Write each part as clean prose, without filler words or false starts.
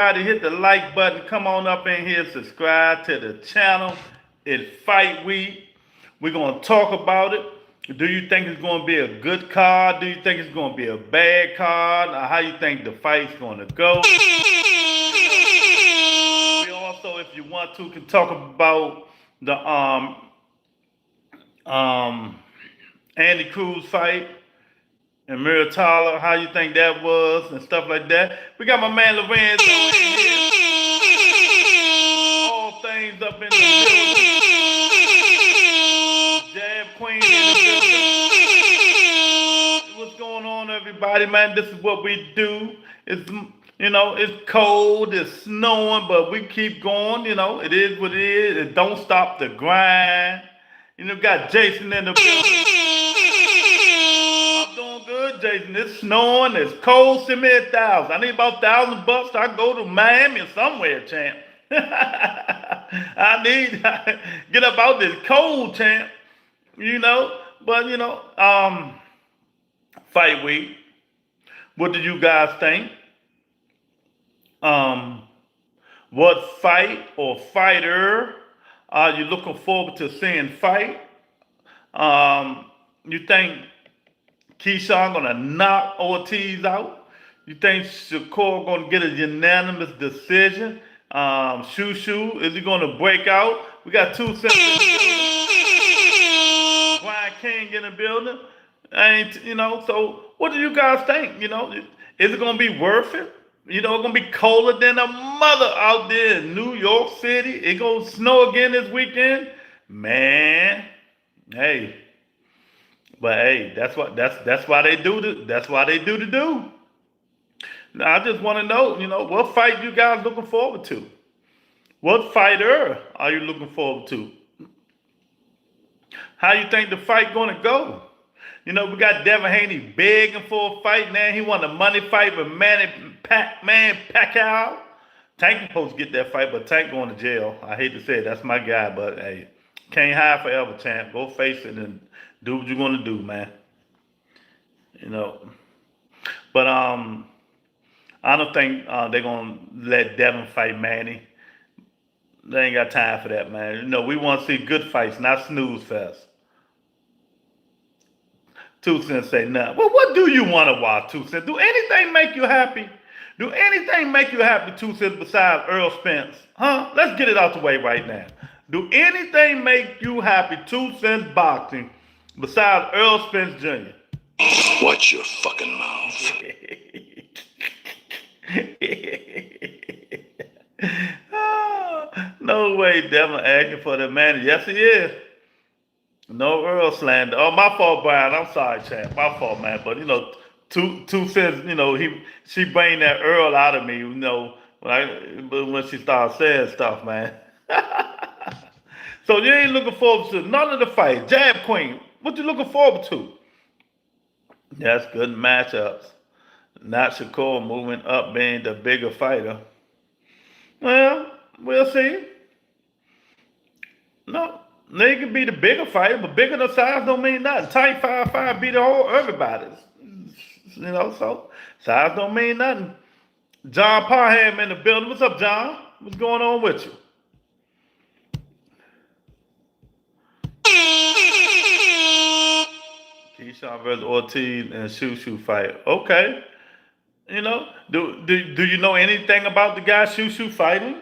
hit the like button. Come on up in here, subscribe to the channel. It's fight week. We're going to talk about it. Do you think it's going to be a good card? Do you think it's going to be a bad card? Or how you think the fight's going to go? We also, if you want to, can talk about the Andy Cruz fight and Muratalla, how you think that was and stuff like that. We got my man Lorenzo in here. All things up in the building. Jab Queen in the building. What's going on, everybody, man? This is what we do. It's, it's cold, it's snowing, but we keep going. It is what it is. It don't stop the grind. Got Jason in the building. I'm doing good, Jason. It's snowing, it's cold. Send me $1,000. I need about $1,000. I go to Miami or somewhere, champ. I need get up out this cold, champ. But fight week. What do you guys think? What fight or fighter are you looking forward to seeing fight? You think Keyshawn gonna knock Ortiz out? You think Shakur gonna get a unanimous decision? Shoo, is he gonna break out? We got 2 cents. Brian King in the building. So what do you guys think? Is it gonna be worth it? It's gonna be colder than a mother out there in New York City. It gonna snow again this weekend, man. Hey, but hey, that's why they do that's why they do the do. Now I just want to know, what fight you guys looking forward to? What fighter are you looking forward to? How you think the fight gonna go? We got Devin Haney begging for a fight, man. He won a money fight with Manny Pacquiao. Tank supposed to get that fight, but Tank going to jail. I hate to say it, that's my guy, but hey, can't hide forever, champ. Go face it and do what you're gonna do, man. But I don't think they're gonna let Devin fight Manny. They ain't got time for that, man. We want to see good fights, not snooze fest. 2 Cents say nothing. Well, what do you want to watch, 2 Cents? Do anything make you happy? Do anything make you happy, 2 Cents, besides Earl Spence? Huh? Let's get it out the way right now. Do anything make you happy, 2 Cents boxing, besides Earl Spence Jr.? Watch your fucking mouth. No way, Devin asking for the man. Yes, he is. No Earl slander. Oh, my fault, Brian. I'm sorry, champ. My fault, man. But 2 Cents. She bring that Earl out of me. When she started saying stuff, man. So you ain't looking forward to none of the fights. Jab Queen. What you looking forward to? That's good matchups. Not Shakur moving up, being the bigger fighter. Well, we'll see. No, they can be the bigger fighter, but bigger than size don't mean nothing. Tight 5'5" beat everybody. So size don't mean nothing. John Parham in the building. What's up, John? What's going on with you? Keyshawn versus Ortiz and Shoo fight. Okay. Do you know anything about the guy Shoo fighting?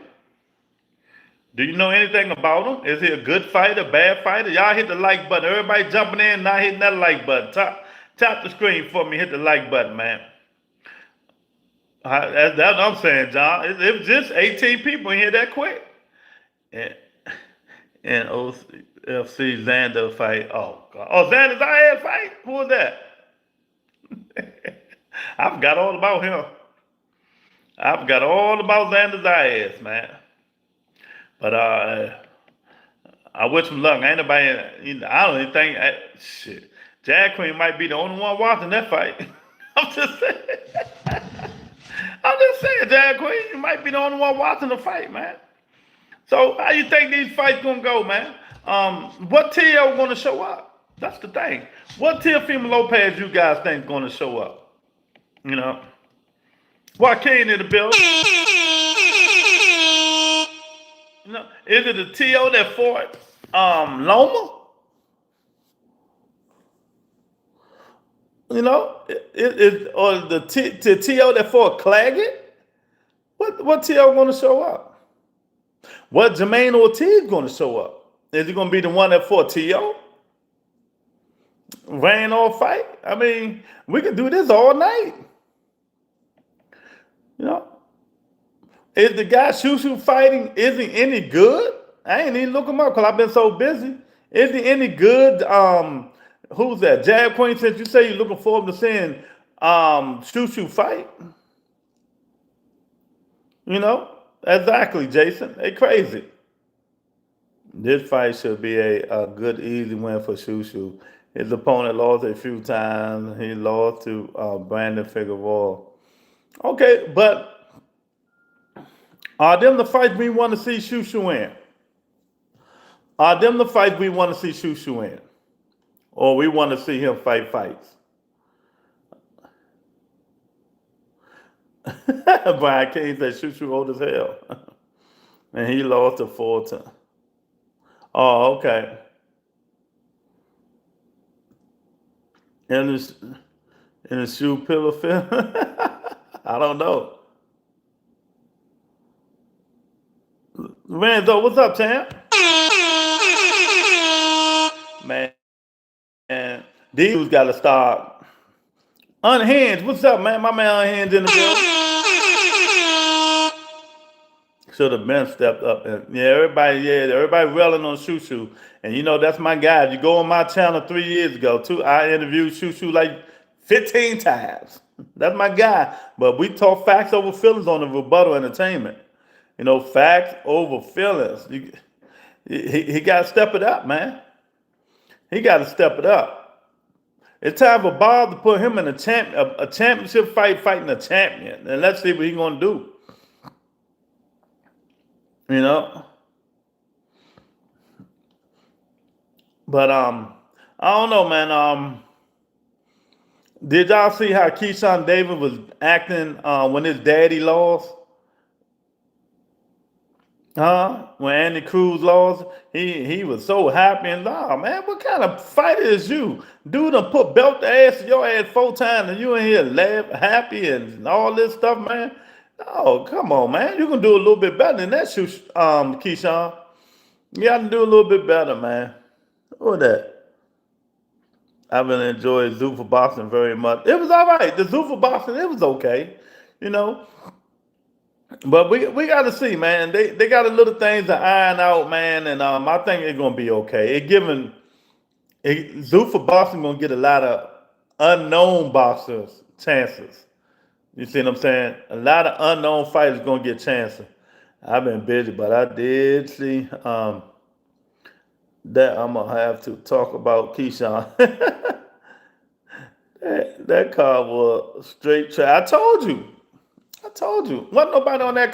Do you know anything about him? Is he a good fighter, bad fighter? Y'all hit the like button. Everybody jumping in, not hitting that like button. Tap the screen for me. Hit the like button, man. That's what I'm saying, John. It was just 18 people in here that quick. And OFC Xander fight. Oh, God. Oh, Xander Zayas fight? Who was that? I forgot all about him. I forgot all about Xander Zayas, man. But I wish him luck. Ain't nobody, I don't even think, shit. Jag Queen might be the only one watching that fight. I'm just saying. Jag Queen, you might be the only one watching the fight, man. So how you think these fights gonna go, man? What TL gonna show up? That's the thing. What Teofima Lopez you guys think gonna show up? Joaquin in the building. Is it the TO that fought Loma? You know, or the TO that fought Claggett? What TO going to show up? What Jermaine Ortiz going to show up? Is he going to be the one that fought TO? Rain or fight? I mean, we can do this all night. You know, is the guy Shushu fighting? Is he any good? I ain't even look him up because I've been so busy. Is he any good? Who's that? Jab Queen, since you say you're looking forward to seeing Shushu fight. You know? Exactly, Jason. They crazy. This fight should be a good, easy win for Shushu. His opponent lost a few times. He lost to Brandon Figueroa. Okay, but are them the fights we want to see Shushu in? Are them the fights we want to see Shushu in? Or we want to see him fight fights? Brian King said Shushu old as hell. And he lost to Fulton. Oh, okay. In the shoe pillow film? I don't know. Renzo, what's up, champ? Man, these dudes got to start. Unhinged, what's up, man? My man Unhinged in the building. Should have been stepped up. And everybody railing on Shushu. And you know, that's my guy. If you go on my channel 3 years ago, I interviewed Shushu like 15 times. That's my guy. But we talk facts over feelings on the Rebuttal Entertainment. You know, facts over feelings. He got to step it up, man. He got to step it up. It's time for Bob to put him in a championship fight, fighting a champion. And let's see what he's going to do. You know? But I don't know, man. Did y'all see how Keyshawn Davis was acting when his daddy lost? When Andy Cruz lost, he was so happy and man, what kind of fighter is you? Dude done put belt the ass of your ass 4 times and you in here laugh happy and all this stuff, man. Oh, come on, man. You can do a little bit better than that, Keyshawn. You got to do a little bit better, man. What that? I really enjoyed Zuffa boxing very much. It was all right. The Zuffa boxing, it was okay, you know. But we got to see, man. They got a little things to iron out, man, and I think it's gonna be okay. Zuffa boxing gonna get a lot of unknown boxers chances. You see what I'm saying? A lot of unknown fighters gonna get chances. I've been busy, but I did see that I'm gonna have to talk about Keyshawn. that card was straight trash. I told you. Wasn't nobody on that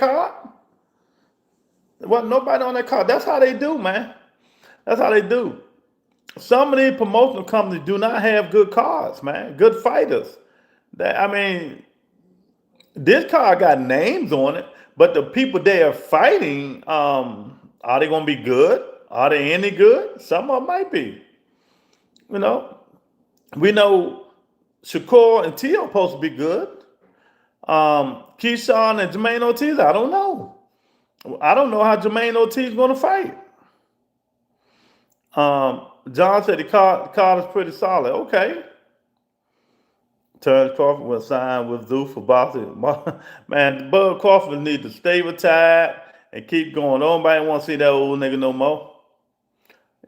card. That's how they do, man. That's how they do. Some of these promotional companies do not have good cards, man. Good fighters. This card got names on it, but the people they are fighting, are they going to be good? Are they any good? Some of them might be. You know, we know Shakur and Teo supposed to be good. Keyshawn and Jermaine Ortiz, I don't know. I don't know how Jermaine Ortiz is going to fight. John said the card is pretty solid. Okay. Terrence Crawford was signed with Zoo for boxing. Man, Bud Crawford needs to stay retired and keep going. Nobody want to see that old nigga no more.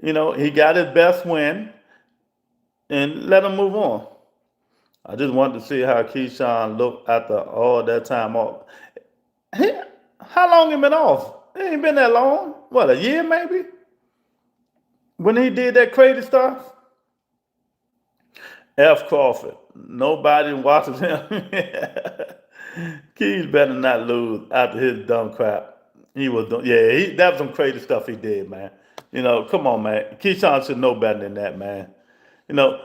You know, he got his best win and let him move on. I just wanted to see how Keyshawn looked after all that time off. How long he been off? It ain't been that long. What, a year maybe? When he did that crazy stuff? F. Crawford. Nobody watches him. Keys better not lose after his dumb crap. That was some crazy stuff he did, man. You know, come on, man. Keyshawn should know better than that, man. You know,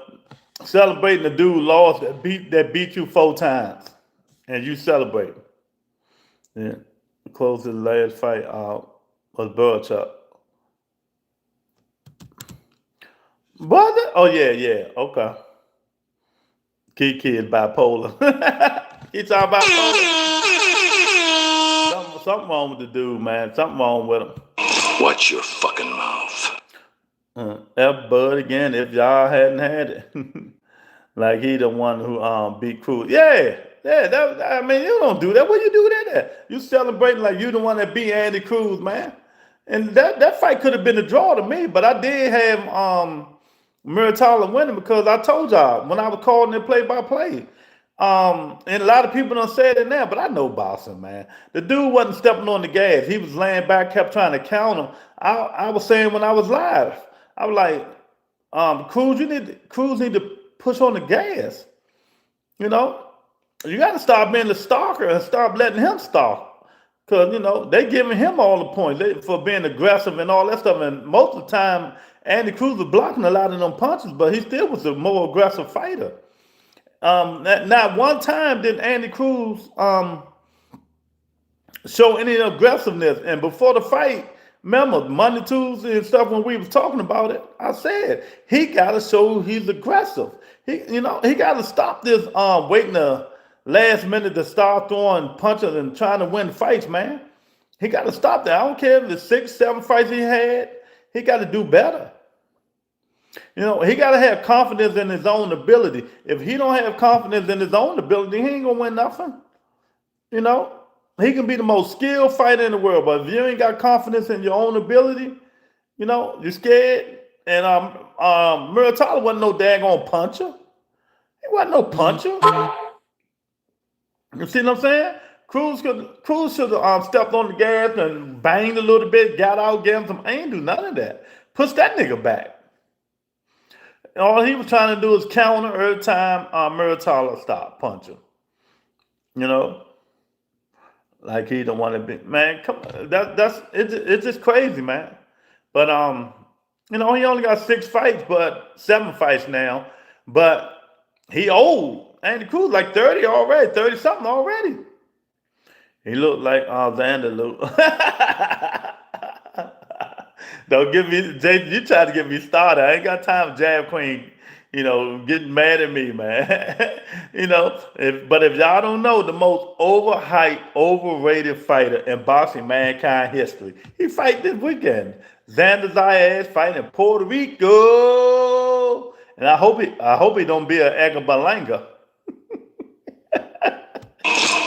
celebrating the dude lost that beat you 4 times, and you celebrate. Yeah, close the last fight out. Was Burchuk. Was it? Oh yeah. Okay. Kiki is bipolar. He talking bipolar. Something wrong with the dude, man. Something wrong with him. Watch your fucking mouth. F Bud again. If y'all hadn't had it, like he the one who beat Cruz. Yeah. I mean, you don't do that. What you do that at? You celebrating like you the one that beat Andy Cruz, man. And that fight could have been a draw to me, but I did have Muratalla winning because I told y'all when I was calling it play by play. And a lot of people don't say it now, but I know boxing, man. The dude wasn't stepping on the gas. He was laying back, kept trying to counter. I was saying when I was live, I was like, Cruz need to push on the gas. You know, you got to stop being the stalker and stop letting him stalk. Because, you know, they giving him all the points for being aggressive and all that stuff. And most of the time, Andy Cruz was blocking a lot of them punches, but he still was a more aggressive fighter. Not one time did Andy Cruz show any aggressiveness. And before the fight, remember Monday, Tuesday and stuff when we was talking about it, I said he got to show he's aggressive. He got to stop this waiting the last minute to start throwing punches and trying to win fights, man. He got to stop that. I don't care if the 6, 7 fights he had. He got to do better. You know, he got to have confidence in his own ability. If he don't have confidence in his own ability, he ain't going to win nothing. You know, he can be the most skilled fighter in the world, but if you ain't got confidence in your own ability, you know, you're scared. And Muratalla wasn't no daggone puncher. He wasn't no puncher. You see what I'm saying? Cruz should have stepped on the gas and banged a little bit, got out, gave him some. I ain't do none of that. Push that nigga back. All he was trying to do is counter every time Muratalla stopped punching. You know, like he don't want to be, man. Come on, it's just crazy, man. But you know, he only got 6 fights, but 7 fights now. But he old. Andy Cruz like 30 already, 30 something already. He looked like Xander looked. Don't give me, Jay, you try to get me started. I ain't got time for Jab Queen, you know, getting mad at me, man. You know, but if y'all don't know, the most overhyped, overrated fighter in boxing mankind history, he fight this weekend. Xander Zayas fighting in Puerto Rico. And I hope he don't be an Agabalanga.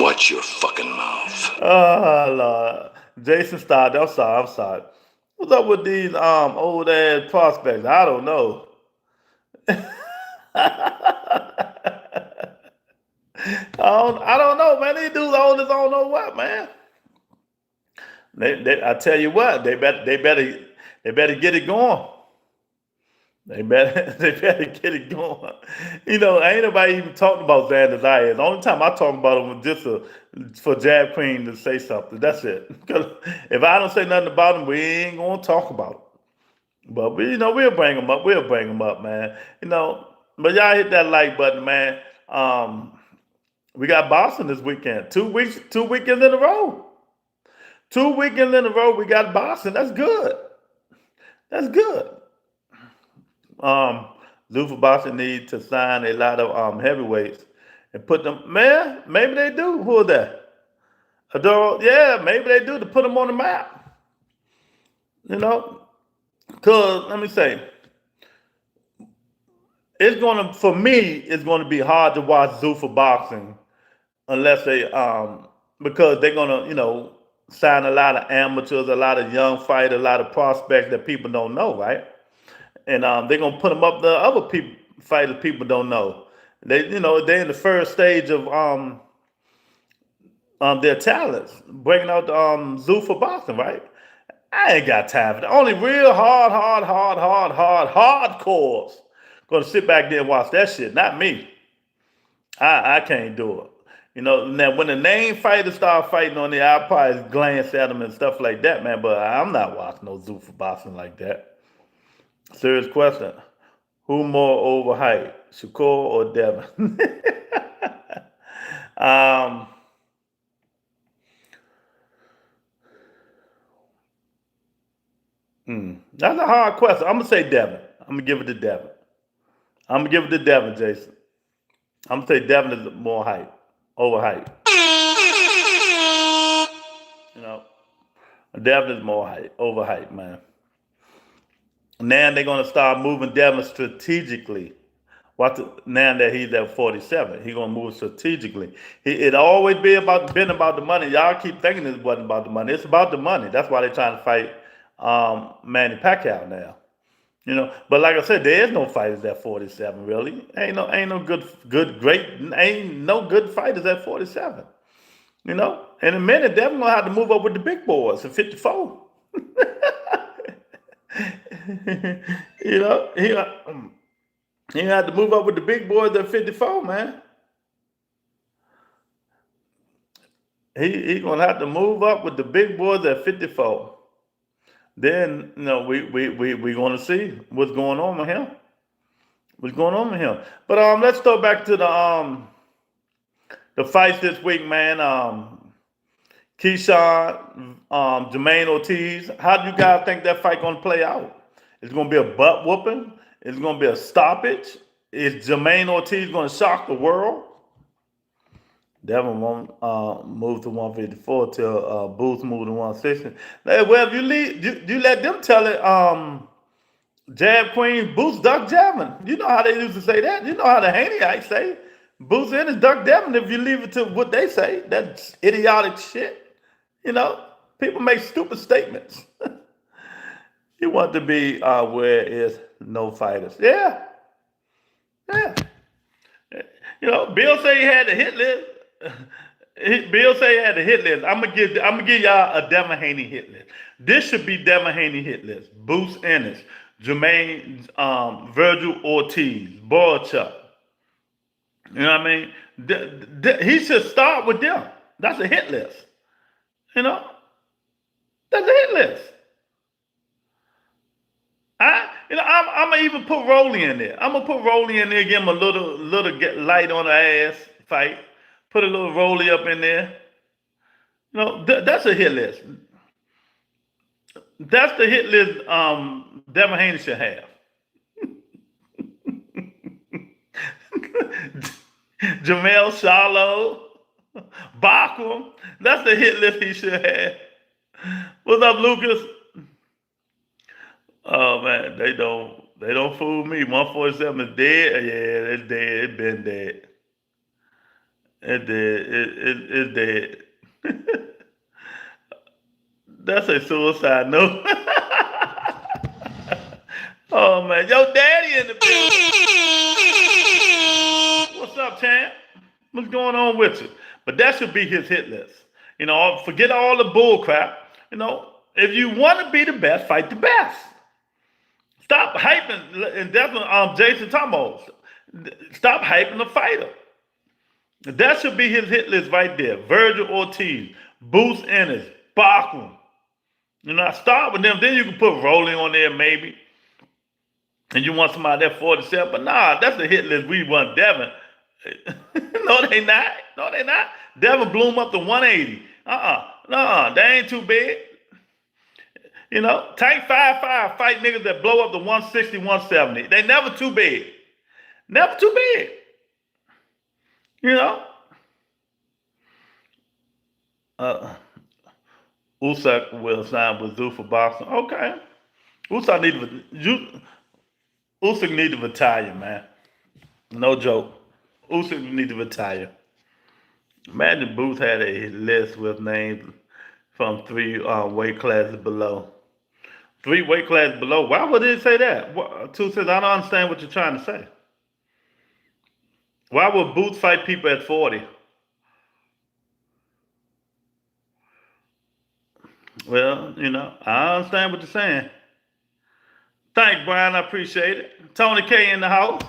Watch your fucking mouth. Oh, Lord. Jason Stodd, I'm sorry. What's up with these old ass prospects? I don't know. I don't know, man. These dudes old as I don't know what, man. I tell you what, they better get it going. They better get it going. You know, ain't nobody even talking about Xander Zayas. The only time I talk about him was just for Jab Queen to say something. That's it. Because if I don't say nothing about him, we ain't gonna talk about him. But we'll bring him up. We'll bring him up, man. You know, but y'all hit that like button, man. We got Boston this weekend. 2 weekends in a row. 2 weekends in a row, we got Boston. That's good. That's good. Zuffa Boxing need to sign a lot of heavyweights and put them. Man, maybe they do. Who is that? Adoro? Yeah, maybe they do to put them on the map. You know, cause let me say, for me, it's gonna be hard to watch Zuffa Boxing unless they because they're gonna, you know, sign a lot of amateurs, a lot of young fighters, a lot of prospects that people don't know, right? And they're gonna put them up the other fighters people don't know. They're in the first stage of their talents, breaking out Zuffa Boxing, right? I ain't got time for that. Only real hardcores gonna sit back there and watch that shit. Not me. I can't do it. You know, now when the name fighters start fighting on there, I'll probably glance at them and stuff like that, man. But I'm not watching no Zuffa Boxing like that. Serious question. Who more overhyped, Shakur or Devin? That's a hard question. I'm gonna say Devin. I'm gonna give it to Devin. I'm gonna give it to Devin, Jason. I'm gonna say Devin is more hype, overhyped. You know, Devin is more hype, overhyped, man. Now they're gonna start moving Devin strategically. Now that he's at 47, he's gonna move strategically. It always been about the money. Y'all keep thinking it wasn't about the money. It's about the money. That's why they're trying to fight Manny Pacquiao now. You know, but like I said, there is no fighters at 47. Really, ain't no good fighters at 47. You know, in a minute, they're gonna have to move up with the big boys at 54. You know, he had to move up with the big boys at 54, man. He gonna have to move up with the big boys at 54. Then we gonna see what's going on with him. What's going on with him? But let's go back to the fights this week, man. Keyshawn, Jermaine Ortiz. How do you guys think that fight gonna play out? It's gonna be a butt whooping. It's gonna be a stoppage. Is Jermaine Ortiz gonna shock the world? Devin won't move to 154 till Booth move to 160. Well, if you let them tell it, jab queen, Booth duck jabbing. You know how they used to say that. You know how the Haneyite say. Booth in is duck jabbing if you leave it to what they say. That's idiotic shit. You know, people make stupid statements. You want to be where is no fighters. Yeah. You know, Bill say he had the hit list. Bill say he had the hit list. I'm gonna give y'all a Devin Haney hit list. This should be Devin Haney hit list. Boots Ennis, Jermaine, Virgil Ortiz, Borchuk. You know what I mean? He should start with them. That's a hit list. You know, that's a hit list. I'm gonna even put Rolly in there. I'm gonna put Rolly in there, give him a little get light on the ass fight. Put a little Rolly up in there. You know, that's a hit list. That's the hit list Devin Haney should have. Jamel Shallow, Bachman. That's the hit list he should have. What's up, Lucas? Oh man, they don't fool me. 147 is dead. Yeah, it's dead. It's been dead. It's dead. That's a suicide note. Oh man, yo daddy in the building. What's up, champ? What's going on with you? But that should be his hit list. You know, forget all the bull crap. You know, if you want to be the best, fight the best. Stop hyping, and that's what Jason Thomas. Stop hyping the fighter. That should be his hit list right there. Virgil Ortiz, Boots Ennis, Bachman. You know, start with them. Then you can put Rolling on there maybe. And you want somebody at 47. But nah, that's the hit list we want Devin. No, they not. No, they not. Devin Bloom up to 180. No, they ain't too big. You know, Tank 5'5" fight niggas that blow up to 160, 170. They never too big. Never too big. You know? Usyk will sign with Zoo for boxing. Okay. Usyk need to retire, man. No joke. Usyk need to retire. Imagine Booth had a list with names from 3 weight classes below. 3 weight classes below. Why would it say that? Two says, I don't understand what you're trying to say. Why would Booth fight people at 40? Well, you know, I understand what you're saying. Thanks, Brian. I appreciate it. Tony K in the house.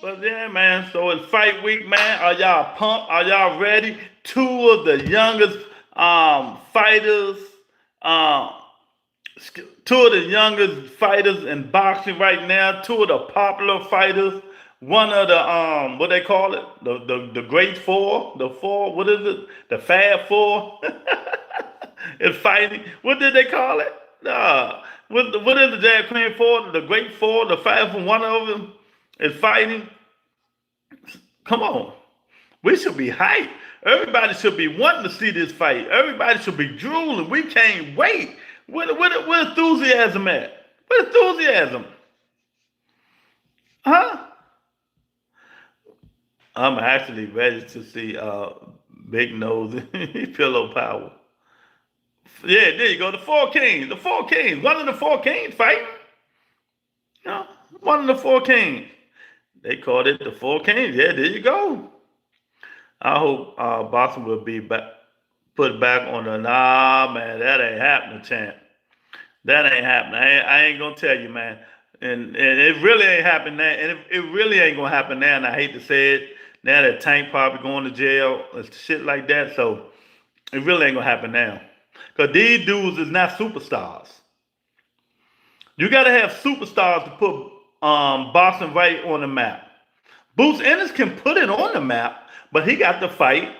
But yeah, man. So it's fight week, man. Are y'all pumped? Are y'all ready? 2 of the youngest fighters, 2 of the youngest fighters in boxing right now. 2 of the popular fighters. One of the what they call it, the great 4, the 4. What is it? The Fab 4. It's fighting. What did they call it? What is the Jazz Queen for? The Great Four, the five from one of them is fighting. Come on. We should be hyped. Everybody should be wanting to see this fight. Everybody should be drooling. We can't wait. Where enthusiasm at? Where enthusiasm? Huh? I'm actually ready to see Big Nose Pillow Power. Yeah, there you go. The Four Kings. The Four Kings. One of the Four Kings fighting. You know, one of the Four Kings. They called it the Four Kings. Yeah, there you go. I hope Boston will be put back on the. Nah, man, that ain't happening, champ. That ain't happening. I ain't gonna tell you, man. And it really ain't happening now. And it really ain't gonna happen now. And I hate to say it. Now that Tank probably going to jail and shit like that. So it really ain't gonna happen now. Because these dudes is not superstars. You gotta have superstars to put Boston right on the map. Boots Ennis can put it on the map, but he got to fight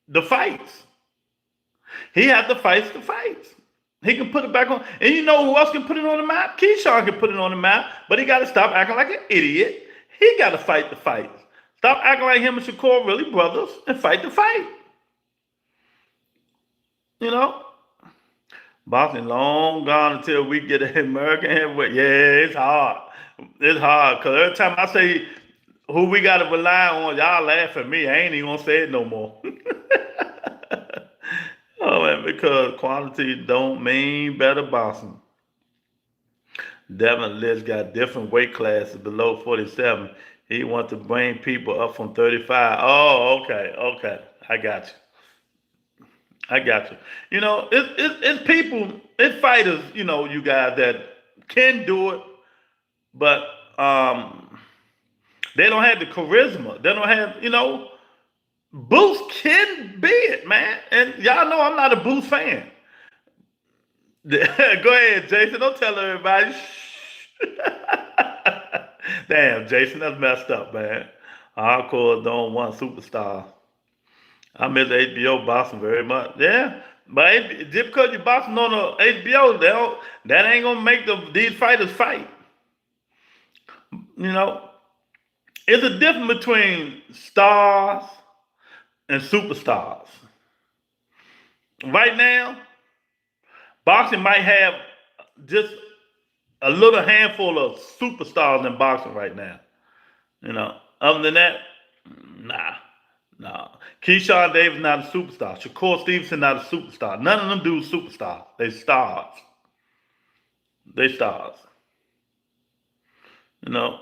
the fights. He had to fight the fights. He can put it back on. And you know who else can put it on the map? Keyshawn can put it on the map, but he got to stop acting like an idiot. He got to fight the fights. Stop acting like him and Shakur really brothers and fight the fight. You know? Boxing long gone until we get an American heavyweight. Yeah, it's hard. It's hard because every time I say who we got to rely on, y'all laugh at me. I ain't even going to say it no more. Oh, man, because quality don't mean better boxing. Devin List got different weight classes below 47. He wants to bring people up from 35. Oh, okay. I got you. You know, it's people, it's fighters, you know, you guys that can do it, but they don't have the charisma. They don't have, you know, Boots can be it, man. And y'all know I'm not a Boots fan. Go ahead, Jason. Don't tell everybody. Damn, Jason, that's messed up, man. Hardcore don't want superstar. I miss HBO boxing very much. Yeah, but just because you're boxing on the HBO, that ain't gonna make these fighters fight. You know, it's a difference between stars and superstars. Right now, boxing might have just a little handful of superstars in boxing right now. You know, other than that, nah. Keyshawn Davis not a superstar. Shakur Stevenson not a superstar. None of them dudes superstars. They stars. You know.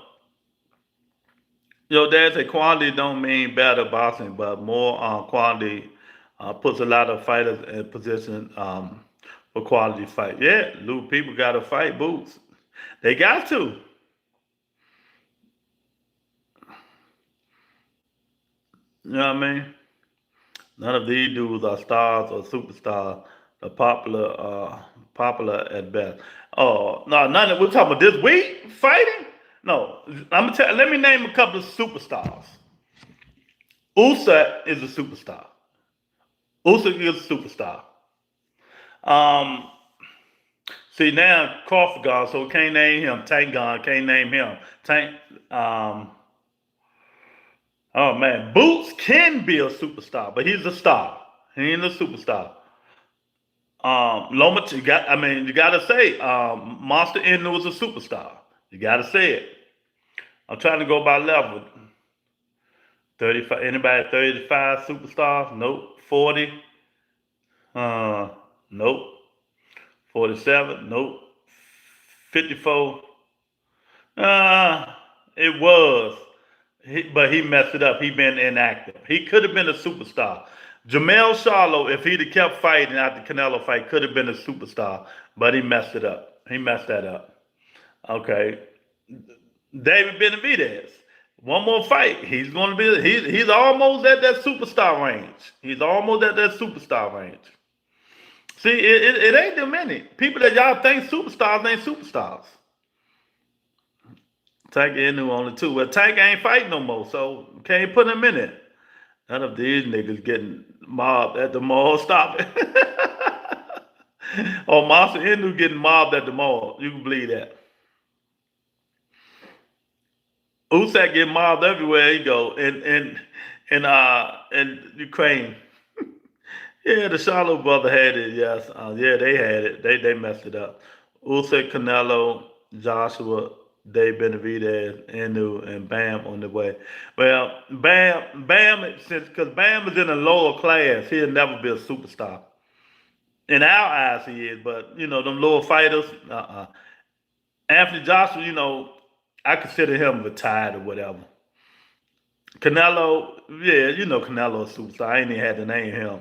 Yo, there's a quality don't mean better boxing, but more quality puts a lot of fighters in position for quality fight. Yeah, Lou, people got to fight Boots. They got to. You know what I mean? None of these dudes are stars or superstars. They're popular at best. Oh, no, none of we're talking about this week fighting? No, let me name a couple of superstars. Usyk is a superstar. See now Crawford gone, so can't name him. Tank gone, can't name him. Oh man, Boots can be a superstar, but he's a star. He ain't a superstar. Loma, you gotta say, Monster Inu was a superstar. You gotta say it. I'm trying to go by level. 35, anybody 35 superstars? Nope. 40? Nope. 47? Nope. 54? It was. But he messed it up. He been inactive. He could have been a superstar. Jamel Charlo, if he'd have kept fighting after the Canelo fight, could have been a superstar. But he messed it up. He messed that up. Okay. David Benavidez. One more fight. He's going to be. He's almost at that superstar range. See, it ain't that many people that y'all think superstars ain't superstars. Tank Inu on the two. Well, Tank ain't fighting no more, so can't put him in it. None of these niggas getting mobbed at the mall. Stop it. Oh, Monster Inu getting mobbed at the mall. You can believe that. Usyk get mobbed everywhere he go in Ukraine. Yeah, the Charlo brother had it. Yes, yeah, they had it. They messed it up. Usyk, Canelo, Joshua, Dave Benavidez, Inu, and Bam on the way. Well, Bam, since because Bam is in a lower class, he'll never be a superstar. In our eyes, he is, but them lower fighters. Anthony Joshua, I consider him retired or whatever. Canelo, yeah, Canelo a superstar. I ain't even had to name him,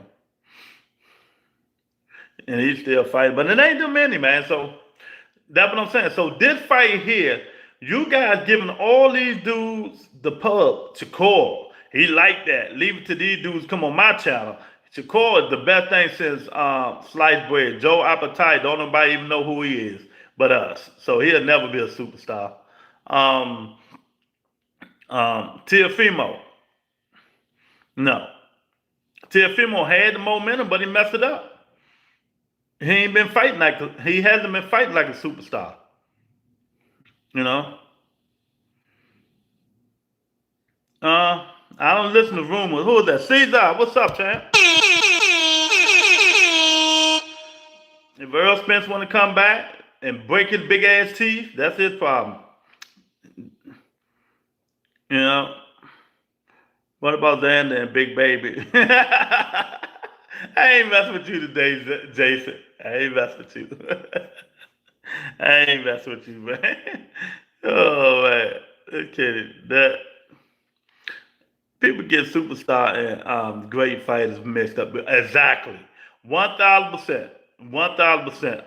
and he's still fighting. But it ain't too many, man. So that's what I'm saying. So this fight here, you guys giving all these dudes the pub. Shakur, he like that. Leave it to these dudes. Come on my channel. Shakur is the best thing since sliced bread. Joe Appetite, don't nobody even know who he is but us. So he'll never be a superstar. Teofima, no. Teofima had the momentum, but he messed it up. He hasn't been fighting like a superstar. I don't listen to rumors. Who is that? Caesar, what's up, champ? If Earl Spence want to come back and break his big ass teeth, that's his problem. What about Xander and Big Baby? I ain't messing with you today, Jason. I ain't messing with you. I ain't messing with you, man. Oh man, okay. That people get superstar and great fighters mixed up. Exactly, 1,000%, 1,000%.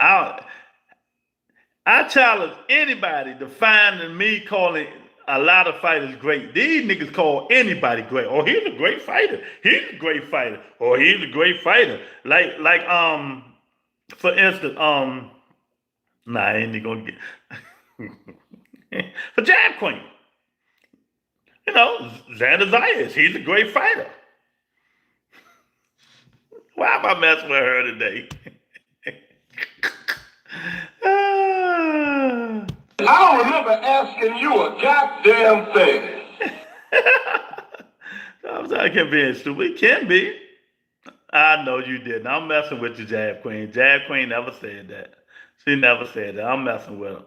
I challenge anybody to find me calling a lot of fighters great. These niggas call anybody great. Oh, he's a great fighter. He's a great fighter. Or he's a great fighter. Like, for instance, I ain't even gonna get for Jab Queen. Xander Zayas, he's a great fighter. Why am I messing with her today? I don't remember asking you a goddamn thing. I can be stupid. It can be. I know you didn't. I'm messing with you, Jab Queen. Jab Queen never said that. She never said that. I'm messing with her.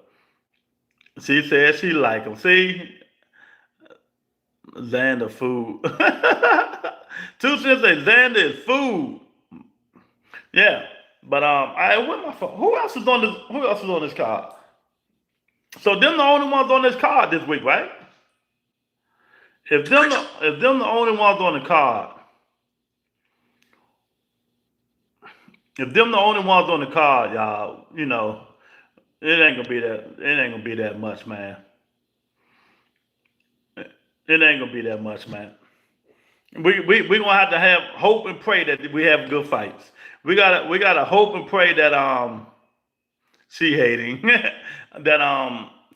She said she like him. See? Xander food. Two cents say Xander is food. Yeah. But I went my phone. Who else is on this card? So them the only ones on this card this week, right? If them the only ones on the card, y'all, it ain't gonna be that much, man. It ain't gonna be that much, man. We gonna have hope and pray that we have good fights. We gotta hope and pray that she hating that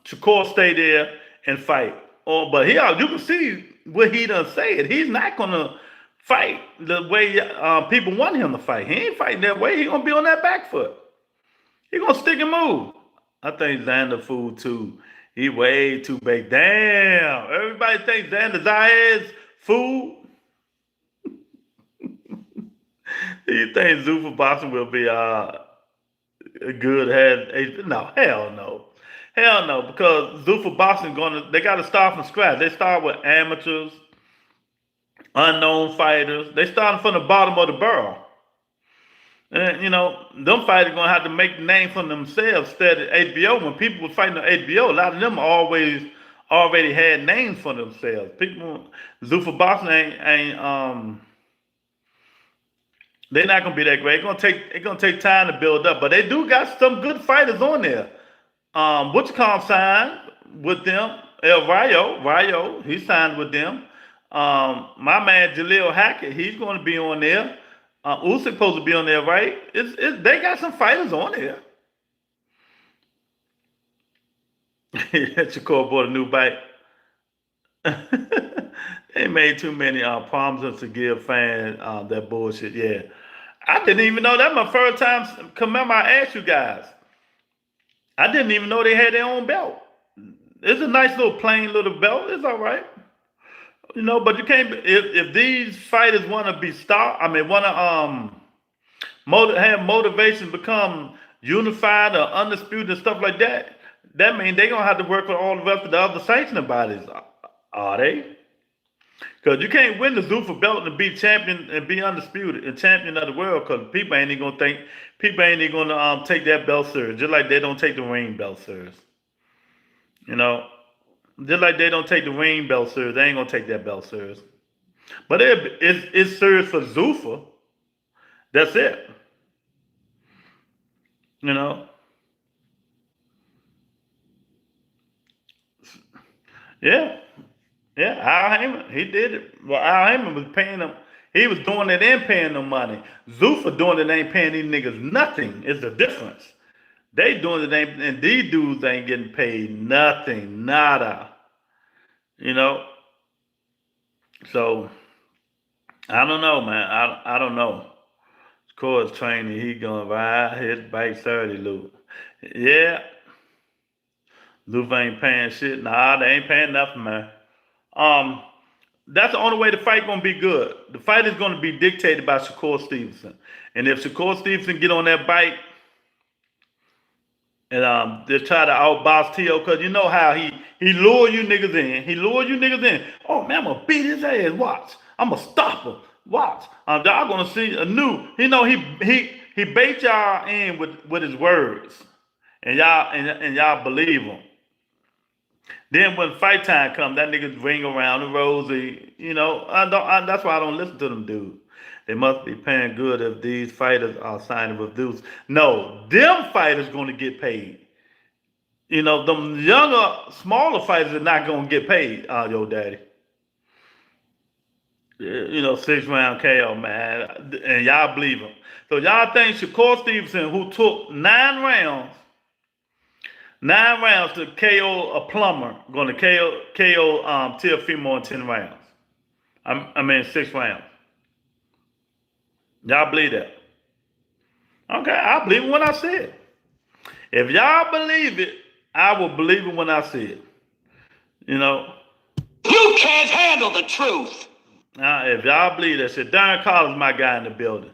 Shakur stay there and fight. But you can see what he done said. He's not gonna fight the way people want him to fight. He ain't fighting that way. He gonna be on that back foot. He gonna stick and move. I think Xander fool too. He way too big. Damn. Everybody thinks Xander Zayas fool. Do you think Zuffa Boxing will be a good head? No, hell no. Hell no, because Zuffa Boxing they gotta start from scratch. They start with amateurs, unknown fighters. They starting from the bottom of the barrel. And them fighters gonna have to make the name for themselves instead of HBO. When people were fighting on HBO, a lot of them already had names for themselves. Zuffa Boxing ain't they're not gonna be that great. It's gonna take time to build up, but they do got some good fighters on there. Signed with them. El Rayo, he signed with them. My man Jaleel Hackett, he's going to be on there. Usyk supposed to be on there, right? They got some fighters on there. Shakur bought a new bike. They made too many promises to give fans that bullshit. Yeah, I didn't even know that my first time. Remember, I asked you guys. I didn't even know they had their own belt. It's a nice little plain little belt. It's all right. You know, but you can't. If these fighters want to be want to have motivation, become unified or undisputed and stuff like that. That means they're gonna have to work with all the rest of the other sanctioning bodies. Are they? Because you can't win the Zuffa belt and be champion and be undisputed and champion of the world. Because people ain't even gonna take that belt serious. Just like they don't take the ring belt serious. You know. Just like they don't take the ring belt serious, they ain't gonna take that belt serious. But it's serious for Zuffa. That's it. You know. Yeah. Al Heyman, he did it. Well, Al Heyman was paying them. He was doing it and paying them money. Zuffa doing it ain't paying these niggas nothing. It's the difference. They doing it ain't, and these dudes ain't getting paid nothing, nada. You know. So I don't know, man. I don't know. Of course, training, he gonna ride his bike 30, Luke. Yeah. Luke ain't paying shit. Nah, they ain't paying nothing, man. That's the only way the fight gonna be good. The fight is gonna be dictated by Shakur Stevenson. And if Shakur Stevenson get on that bike and just try to outbox Tio, because you know how he lure you niggas in. He lure you niggas in. Oh man, I'm gonna beat his ass. Watch. I'm gonna stop him. Watch. Y'all gonna see a new. You know he bait y'all in with his words, and y'all believe him. Then when fight time comes, that nigga ring around the rosy. You know, that's why I don't listen to them dudes. They must be paying good if these fighters are signing with dudes. No, them fighters gonna get paid. You know, them younger, smaller fighters are not gonna get paid. Yo, daddy. You know, 6-round KO, man, and y'all believe him. So y'all think Shakur Stevenson, who took 9 rounds to KO a plumber, going to KO Teofima in 10 rounds. I mean 6 rounds. Y'all believe that? Okay, I believe it when I see it. If y'all believe it, I will believe it when I see it. You know. You can't handle the truth. If y'all believe that shit, Darren Collins, my guy in the building.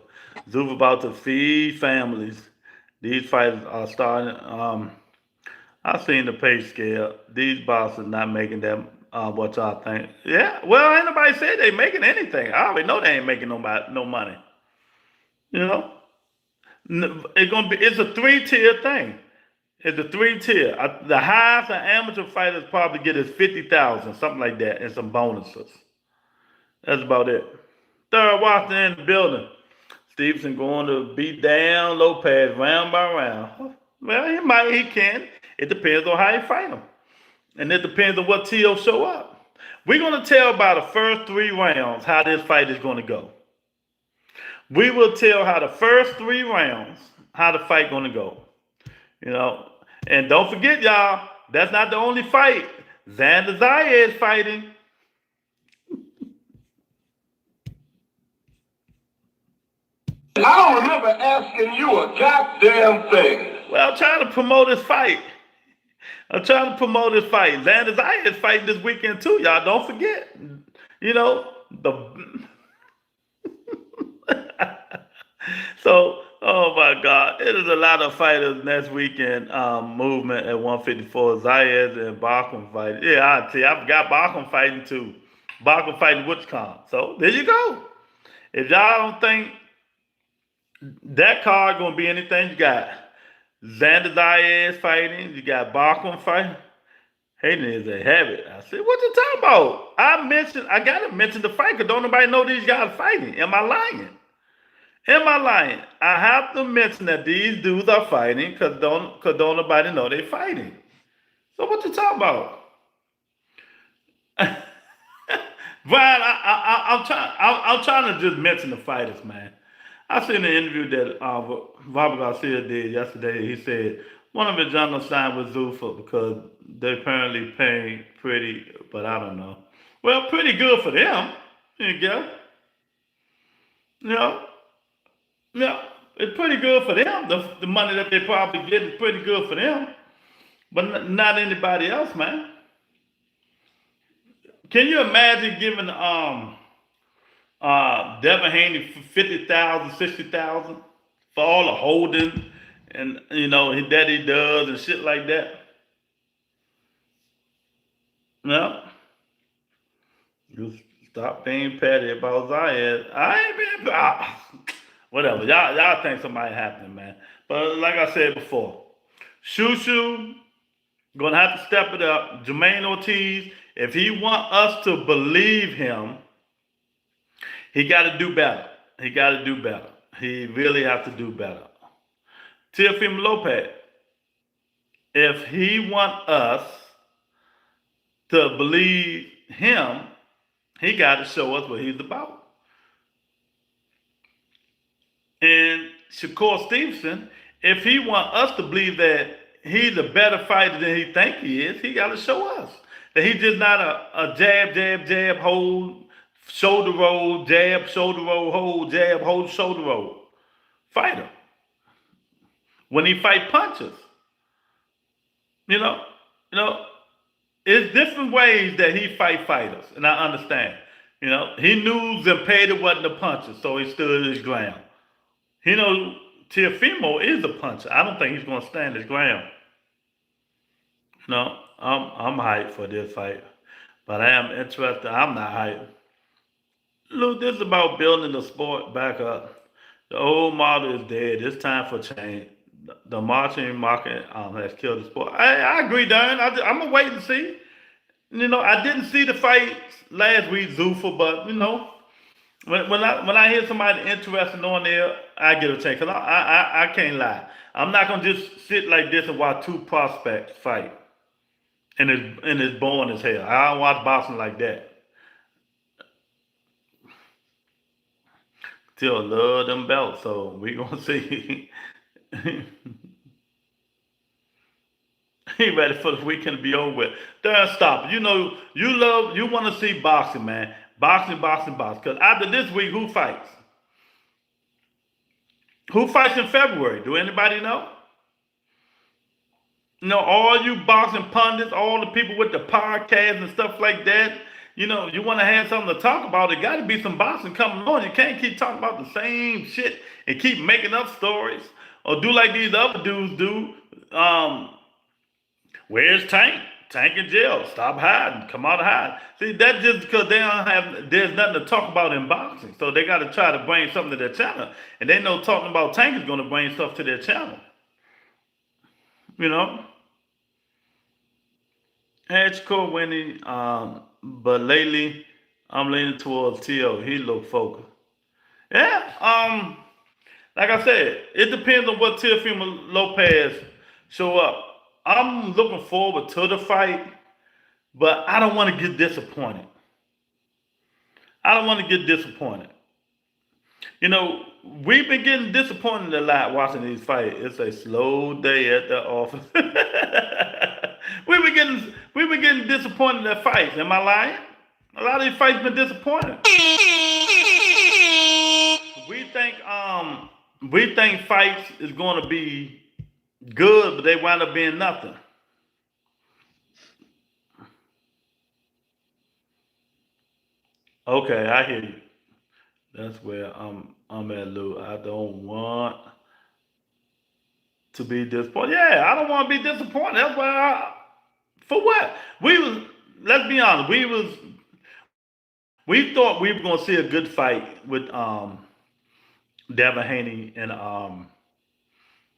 Zuffa about to feed families. These fighters are starting. I've seen the pay scale. These bosses not making that. What y'all think? Yeah. Well, ain't nobody said they making anything. I already know they ain't making no money. You know. It's a 3-tier thing. It's a 3-tier. The highest an amateur fighters probably get is 50,000, something like that, and some bonuses. That's about it. Third Watson in the building. Stevenson going to beat down Lopez round by round. Well, he can. It depends on how you fight him. And it depends on what Tio show up. We're going to tell by the first 3 rounds how this fight is going to go. We will tell how the first 3 rounds, how the fight going to go. You know, and don't forget, y'all, that's not the only fight. Xander Zayed is fighting. I don't remember asking you a goddamn thing. Well, I'm trying to promote his fight. Xander Zayed is fighting this weekend too, y'all. Don't forget. You know, So, oh my God, it is a lot of fighters next weekend. Movement at 154. Zayed and Bachman fighting. Yeah, I forgot Bachman fighting too. Bachman fighting Wichita. So there you go. If y'all don't think that card gonna be anything, you got Xander Zayed fighting. You got Bachman fighting. Hayden is a habit. I said, what you talking about? I gotta mention the fight because don't nobody know these guys fighting. Am I lying? I have to mention that these dudes are fighting because don't nobody know they fighting. So what you talking about? Brian, I'm trying to just mention the fighters, man. I seen an interview that Robert Garcia did yesterday. He said one of his generals signed with Zuffa because they apparently paying pretty, but I don't know. Well, pretty good for them. There you go. You know. Yeah, it's pretty good for them. The money that they probably get is pretty good for them, but not anybody else, man. Can you imagine giving Devin Haney 50,000, 60,000 for all the holding and that he does and shit like that? No, just stop being petty about Zion. I ain't being whatever. Y'all think something happening, man. But like I said before, Shushu gonna have to step it up. Jermaine Ortiz, if he want us to believe him, he got to do better. He got to do better. He really have to do better. Teofima Lopez, if he want us to believe him, he got to show us what he's about. And Shakur Stevenson, if he want us to believe that he's a better fighter than he think he is, he got to show us that he's just not a jab, jab, jab, hold, shoulder roll, jab, shoulder roll, hold, jab, hold, shoulder roll fighter. When he fight punches, you know, it's different ways that he fight fighters, and I understand. He knew Zepeda wasn't a puncher, so he stood his ground. He knows Teofima is a puncher. I don't think he's going to stand his ground. I'm hyped for this fight, but I am interested. I'm not hyped. Look, this is about building the sport back up. The old model is dead. It's time for change. The marketing has killed the sport. I agree, Darren. I'm gonna wait and see. I didn't see the fight last week, Zuffa, but when I hear somebody interested on there, I get a chance. Cause I can't lie. I'm not gonna just sit like this and watch two prospects fight, and it's boring as hell. I don't watch boxing like that. Still love them belts, so we gonna see. He ready for the weekend to be over with. Darren, stop. You want to see boxing, man. Boxing. Because after this week, who fights? Who fights in February? Do anybody know? All you boxing pundits, all the people with the podcasts and stuff like that, you want to have something to talk about. There got to be some boxing coming on. You can't keep talking about the same shit and keep making up stories or do like these other dudes do. Where's Tank? Tank in jail. Stop hiding. Come out of hiding. See, that's just because there's nothing to talk about in boxing. So they got to try to bring something to their channel. And they know talking about Tank is going to bring stuff to their channel. Had Shakur winning, but lately I'm leaning towards T.O. He look focused. Yeah, like I said, it depends on what Teofima Lopez show up. I'm looking forward to the fight, but I don't want to get disappointed. We've been getting disappointed a lot watching these fights. It's a slow day at the office. We've been getting disappointed at fights. Am I lying? A lot of these fights been disappointing. We think fights is going to be good, but they wind up being nothing. Okay, I hear you. That's where I'm at, Lou. I don't want to be disappointed. Yeah, I don't want to be disappointed. That's why for what? Let's be honest, we thought we were gonna see a good fight with Devin Haney and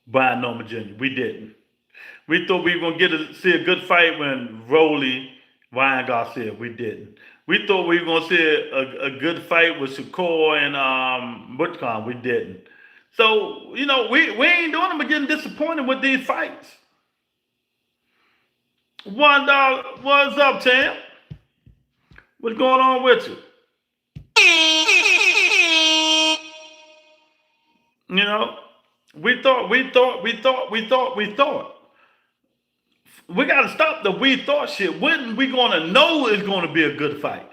Brian Norman Jr. We didn't. We thought we were going to see a good fight when Rolly, Ryan Garcia. We didn't. We thought we were going to see a good fight with Shakur and Butchcon. We didn't. So, we ain't doing them. We're getting disappointed with these fights. $1, what's up, champ? What's going on with you? We thought. We got to stop the we thought shit. When we going to know it's going to be a good fight?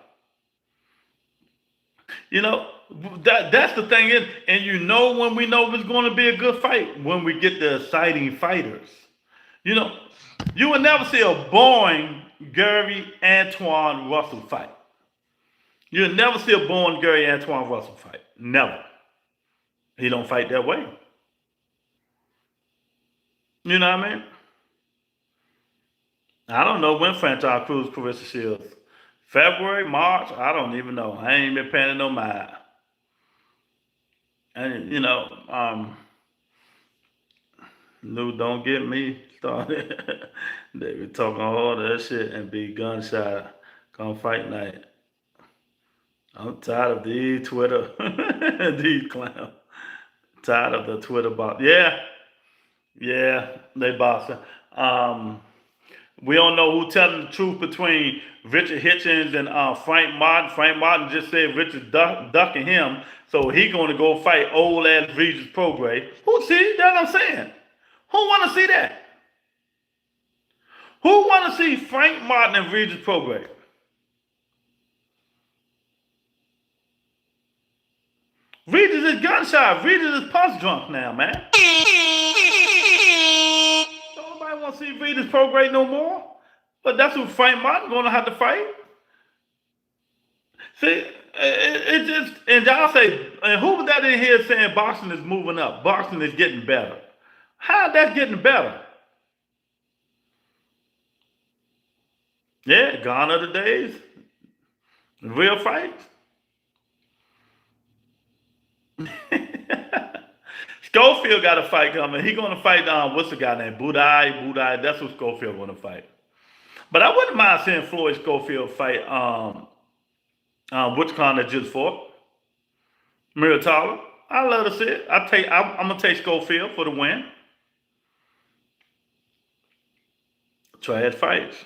that's the thing is, and you know when we know it's going to be a good fight when we get the exciting fighters. You know, you would never see a boring Gary Antoine Russell fight. You'll never see a boring Gary Antoine Russell fight. Never. He don't fight that way. You know what I mean? I don't know when Franchise Cruz Clarissa Shields. February, March, I don't even know. I ain't been paying no mind. And you know, Lou, don't get me started. They be talking all that shit and be gunshot come fight night. I'm tired of these Twitter, these clowns. Tired of the Twitter bot. Yeah, they boxing. We don't know who's telling the truth between Richard Hitchens and Frank Martin. Frank Martin just said Richard ducking him, so he going to go fight old ass Regis Prograis. Who see? That's what I'm saying. Who want to see that? Who want to see Frank Martin and Regis Prograis? Regis is gunshot. Regis is punch drunk now, man. Nobody want to see Regis Prograis no more. But that's who Frank Martin going to have to fight. See, it just, and y'all say, and who was that in here saying boxing is moving up? Boxing is getting better. How that's getting better? Yeah, gone are the days. Real fights. Schofield got a fight coming. He going to fight, what's the guy named? Budai. That's who Schofield going to fight. But I wouldn't mind seeing Floyd Schofield fight, which kind that just fought? Muratalla. I love to see it. I'm going to take Schofield for the win. Trash fights.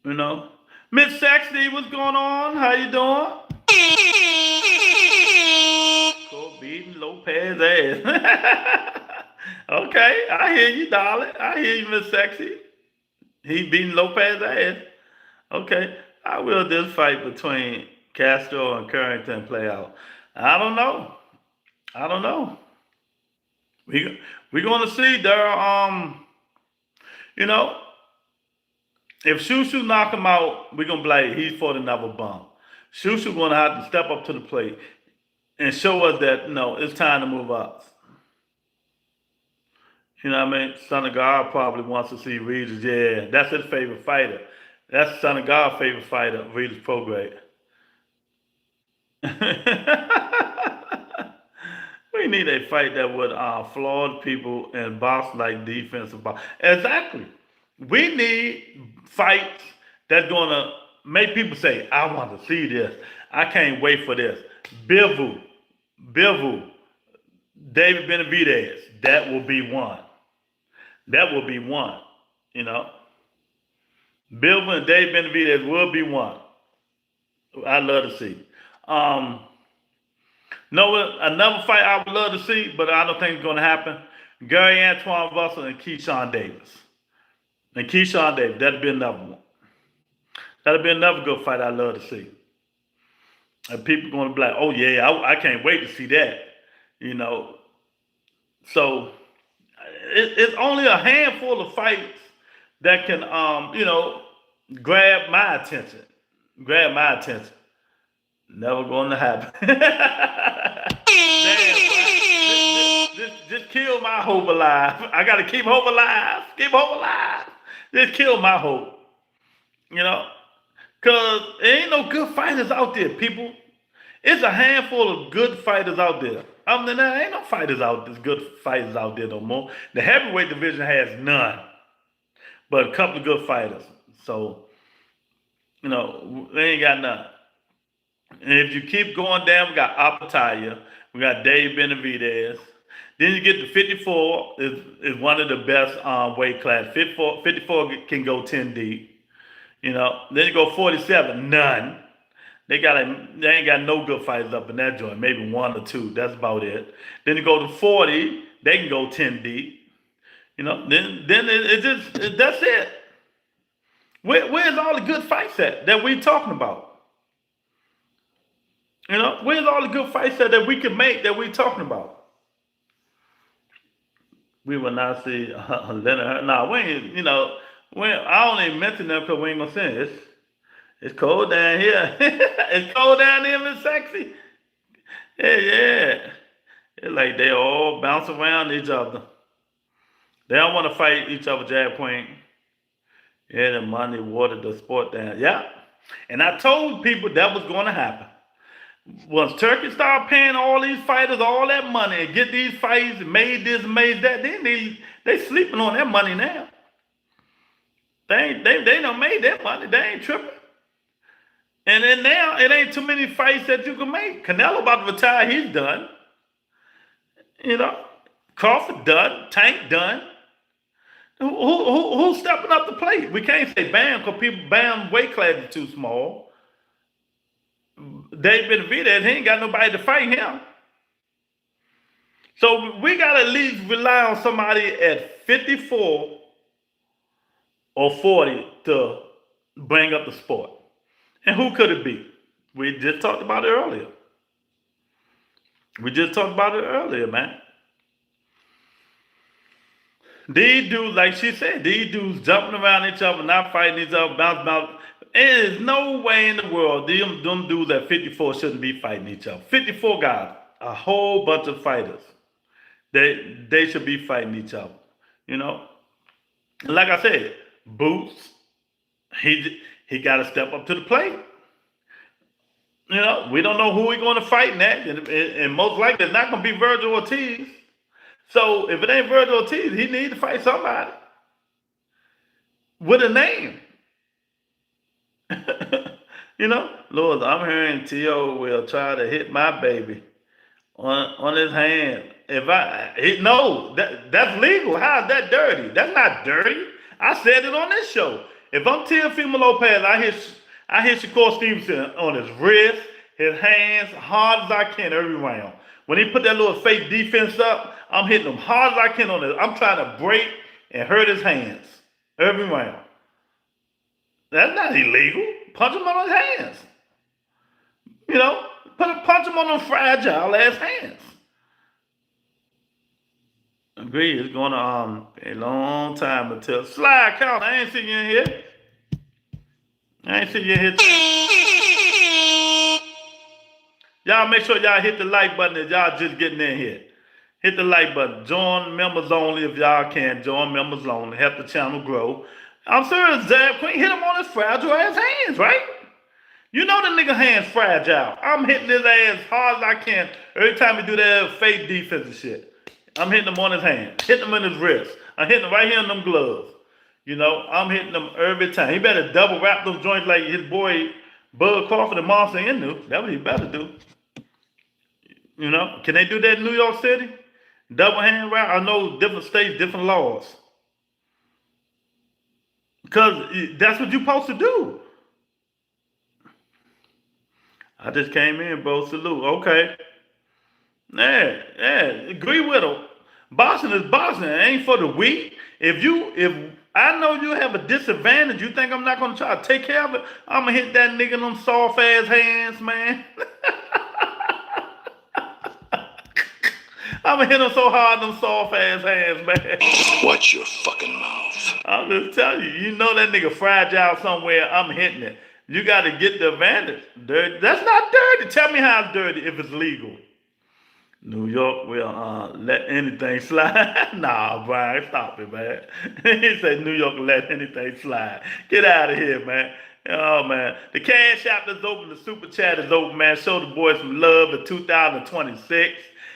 You know. Miss Sexy, what's going on? How you doing? Beating Lopez ass. Okay, I hear you, darling. I hear you, Miss Sexy. He beating Lopez ass. Okay, how will this fight between Castro and Carrington play out? I don't know. We're going to see there. You know, if Shushu knock him out, we're going to be like, he's fought another bum. Shushu going to have to step up to the plate and show us that, no, it's time to move up. You know what I mean? Son of God probably wants to see Regis. Yeah, that's his favorite fighter. That's Son of God's favorite fighter, Regis Prograis. We need a fight that would flawed people and box like defensive box. Exactly. We need fights that's going to make people say, I want to see this. I can't wait for this. Bivol, David Benavidez, that will be one. You know. Bivol and David Benavidez will be one. I'd love to see. No, another fight I would love to see, but I don't think it's going to happen. Gary Antoine Russell and Keyshawn Davis. That'd be another one. That'd be another good fight I'd love to see. And people going to be like, oh yeah, I can't wait to see that. You know. So it's only a handful of fights that can, you know, grab my attention. Never going to happen. Damn, just kill my hope alive. I got to keep hope alive. Just kill my hope. You know, because there ain't no good fighters out there, people. It's a handful of good fighters out there. Other than that, ain't no good fighters out there no more. The heavyweight division has none, but a couple of good fighters. So, you know, they ain't got none. And if you keep going down, we got Apataya, we got Dave Benavidez. Then you get to 54 is one of the best weight class. 54 can go 10 deep. You know, then you go 47, none. They ain't got no good fighters up in that joint, maybe one or two. That's about it. Then you go to 40, they can go 10 deep. You know, then that's it. Where's all the good fights at that we talking about? You know, where's all the good fights that we can make that we talking about? We will not see Leonard. No, we ain't, I don't even mention them because we ain't gonna say it. It's cold down here. It's cold down here, Miss Sexy. Yeah, yeah. It's like they all bounce around each other. They don't want to fight each other, Jab Queen. Yeah, the money watered the sport down. Yeah. And I told people that was going to happen. Once Turkey started paying all these fighters all that money and get these fights and made this, made that, then they sleeping on that money now. They done made that money. They ain't tripping. And then now it ain't too many fights that you can make. Canelo about to retire, he's done. Crawford done, Tank done. Who's stepping up the plate? We can't say Bam because people Bam weight class is too small. Dave Benavidez, he ain't got nobody to fight him. So we got to at least rely on somebody at 54 or 40 to bring up the sport. And who could it be? We just talked about it earlier. Man. These dudes, like she said, these dudes jumping around each other, not fighting each other, bounce. There is no way in the world them dudes at 54 shouldn't be fighting each other. 54 guys, a whole bunch of fighters. They should be fighting each other. Like I said, Boots, he got to step up to the plate. We don't know who we're going to fight next, and most likely it's not going to be Virgil Ortiz. So if it ain't Virgil Ortiz, he needs to fight somebody with a name. Lord, I'm hearing T.O. will try to hit my baby on his hand. That's legal. How is that dirty? That's not dirty. I said it on this show. If I'm Teofima Lopez, I hit Shakur Stevenson on his wrist, his hands, hard as I can every round. When he put that little fake defense up, I'm hitting him hard as I can on it. I'm trying to break and hurt his hands every round. That's not illegal. Punch him on his hands. Punch him on them fragile ass hands. Agree. It's going to a long time until slide count. I ain't seen you in here. Y'all make sure y'all hit the like button if y'all just getting in here. Hit the like button. Join members only if y'all can. Join members only. Help the channel grow. I'm serious, Zab Queen. Hit him on his fragile ass hands, right? You know the nigga hands fragile. I'm hitting his ass hard as I can. Every time he do that fake defense and shit. I'm hitting him on his hand. Hitting him in his wrist. I'm hitting him right here in them gloves. I'm hitting him every time. He better double wrap those joints like his boy Bud Crawford and Monster Inu. That's what he better do. Can they do that in New York City? Double hand wrap? I know different states, different laws. Because that's what you're supposed to do. I just came in, bro. Salute. Okay. Yeah. Agree with him. Boxing is boxing. It ain't for the weak. If I know you have a disadvantage, you think I'm not going to try to take care of it, I'm going to hit that nigga in them soft ass hands, man. I'm going to hit him so hard in them soft ass hands, man. Watch your fucking mouth. I'm just telling you, you know that nigga fragile somewhere, I'm hitting it. You got to get the advantage. Dirty. That's not dirty. Tell me how it's dirty if it's legal. New York will let anything slide. Nah, Brian, stop it, man. He said New York will let anything slide. Get out of here, man. Oh, man. The cash app is open. The super chat is open, man. Show the boys some love in 2026.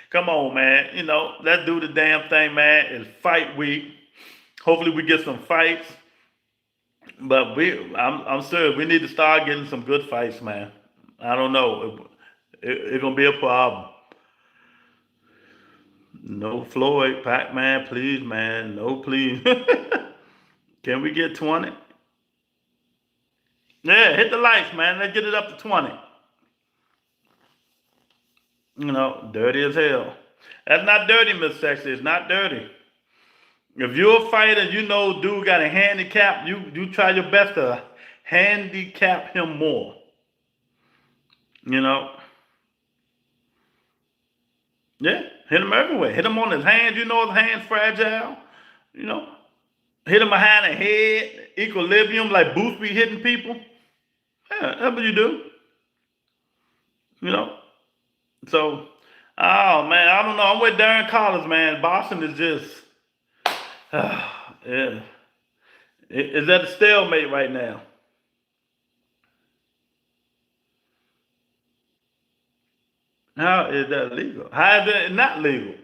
Come on, man. Let's do the damn thing, man. It's fight week. Hopefully we get some fights. But I'm sure we need to start getting some good fights, man. I don't know. It's going to be a problem. No Floyd, Pac-Man, please, man. No, please. Can we get 20? Yeah, hit the lights, man. Let's get it up to 20. Dirty as hell. That's not dirty, Miss Sexy. It's not dirty. If you're a fighter, dude got a handicap, you try your best to handicap him more. Yeah, hit him everywhere. Hit him on his hands. You know his hands fragile. You know, hit him behind the head, equilibrium like Boots be hitting people. Yeah, that's what you do. You know. So, oh man, I don't know. I'm with Darren Collins, man. Boston is just, yeah, is at a stalemate right now. How is that legal? How is it not legal?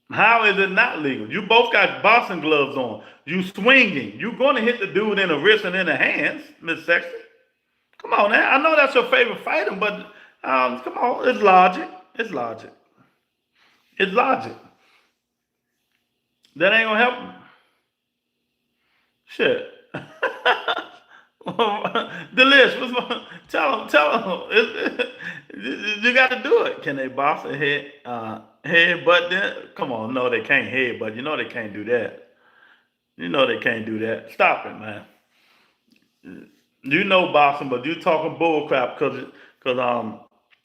How is it not legal? You both got boxing gloves on. You swinging. You going to hit the dude in the wrist and in the hands, Miss Sexton. Come on, man. I know that's your favorite fighter, but come on. It's logic. It's logic. It's logic. That ain't gonna help. Shit. The list. Tell them. You got to do it. Can they box a head butt? Then come on. No, they can't head butt. You know they can't do that. You know they can't do that. Stop it, man. You know boxing, but you talking bull crap because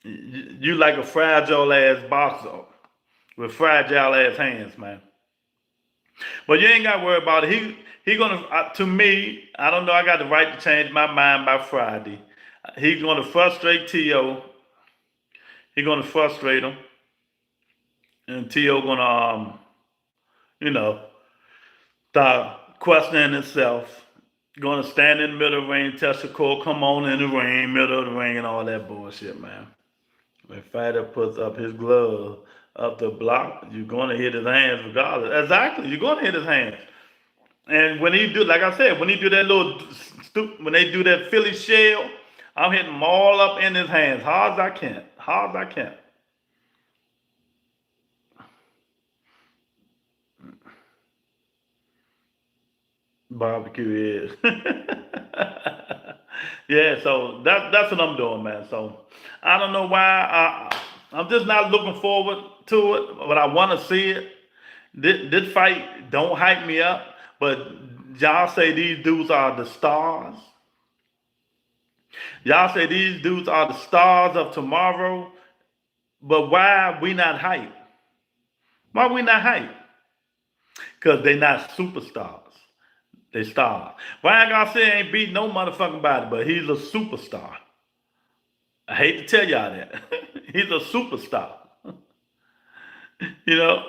you like a fragile ass boxer with fragile ass hands, man. But you ain't got to worry about it. He gonna to me. I don't know. I got the right to change my mind by Friday. He's gonna frustrate Tio. He's gonna frustrate him, and Tio gonna you know, start questioning himself. Gonna stand in the middle of the ring, tell Shakur, come on in the ring, middle of the ring, and all that bullshit, man. When fighter puts up his glove up the block, you're gonna hit his hands regardless. Exactly, you're gonna hit his hands. And when he do, like I said, when he do that when they do that Philly shell, I'm hitting them all up in his hands, hard as I can, hard as I can. Barbecue is. Yeah, so that's what I'm doing, man. So I don't know why. I'm just not looking forward to it, but I want to see it. This fight don't hype me up, but y'all say these dudes are the stars. Y'all say these dudes are the stars of tomorrow, but why we not hype? Why we not hype? Because they not superstars. They stars. Ryan Garcia ain't beat no motherfucking body, but he's a superstar. I hate to tell y'all that. He's a superstar. You know?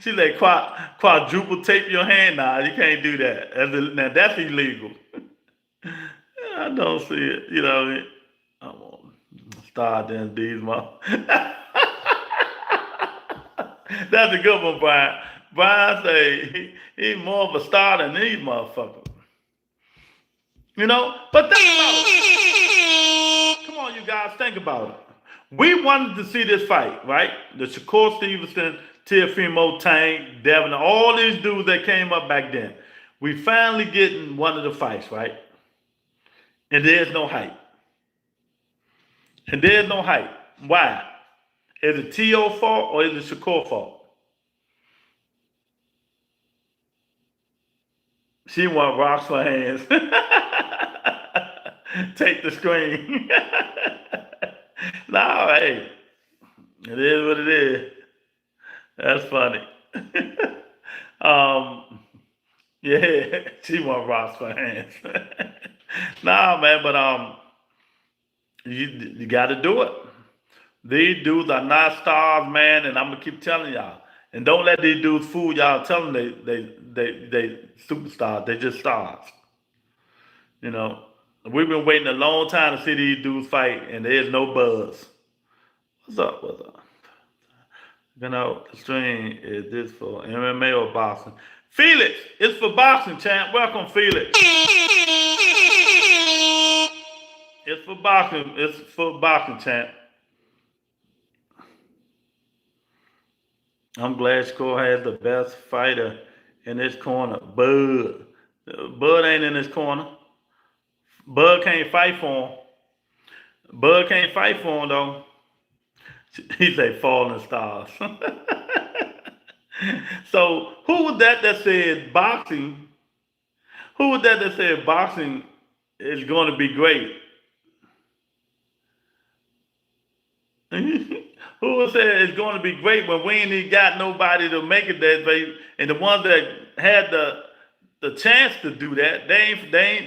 She's like, quadruple tape your hand. Nah, you can't do that. Now, that's illegal. I don't see it. You know what I mean? I'm on star than these motherfuckers. That's a good one, Brian. Brian say he's more of a star than these motherfuckers. You know? But think about it. Come on, you guys, think about it. We wanted to see this fight, right? The Shakur Stevenson, Teofima, Tank, Devin, all these dudes that came up back then. We finally getting one of the fights, right? And there's no hype. And there's no hype. Why? Is it T.O. fault or is it Shakur fault? She want rocks for hands. Take the screen. No, hey, it is what it is. That's funny. Yeah, she want rocks for hands. Nah, man, but you got to do it. These dudes are not stars, man, and I'm gonna keep telling y'all. And don't let these dudes fool y'all. Tell them they superstars. They just stars. You know, we've been waiting a long time to see these dudes fight, and there's no buzz. What's up? What's up? You know, the stream is this for MMA or boxing? Felix, it's for boxing, champ. Welcome, Felix. It's for boxing. It's for boxing, champ. I'm glad Shakur has the best fighter in his corner. Bud. Bud ain't in his corner. Bud can't fight for him. Bud can't fight for him, though. He say falling stars. So who was that said boxing? Who was that said boxing it's going to be great. Who said it's going to be great when we ain't even got nobody to make it that way? And the ones that had the chance to do that, they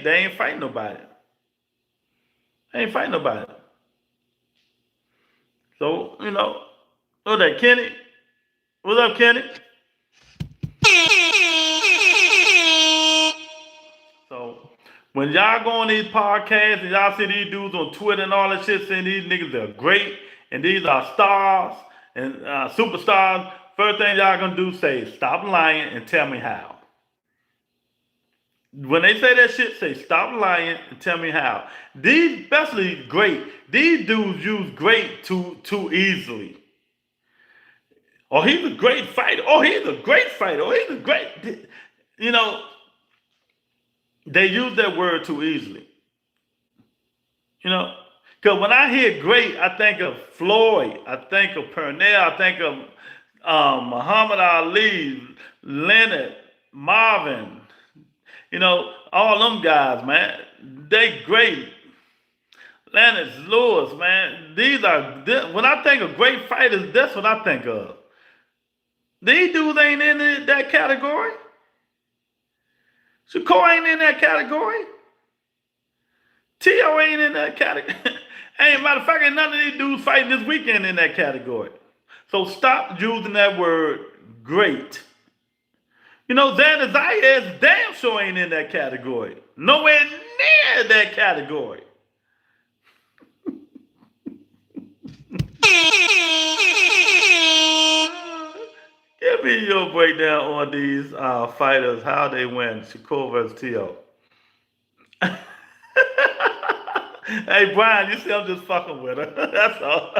ain't fighting nobody. They ain't fighting nobody. So, you know, what's that, Kenny? What's up, Kenny? So, when y'all go on these podcasts and y'all see these dudes on Twitter and all that shit saying these niggas are great and these are stars and superstars, first thing y'all gonna do is say, stop lying and tell me how. When they say that shit, say, stop lying and tell me how. These, especially great, these dudes use great too easily. Oh, he's a great fighter. Oh, he's a great fighter. Oh, he's a great, you know, they use that word too easily. You know, because when I hear great, I think of Floyd, I think of Pernell, I think of Muhammad Ali, Leonard, Marvin, you know, all them guys, man. They great. Lennox Lewis, man. These are, when I think of great fighters, that's what I think of. These dudes ain't in that category. Shakur ain't in that category. Tio ain't in that category. Ain't, matter of fact, ain't none of these dudes fighting this weekend in that category. So stop using that word great. You know, Xander Zayas damn sure ain't in that category. Nowhere near that category. Give me your breakdown on these fighters, how they win, Shakur versus Tio. Hey, Brian, you see I'm just fucking with her. That's all.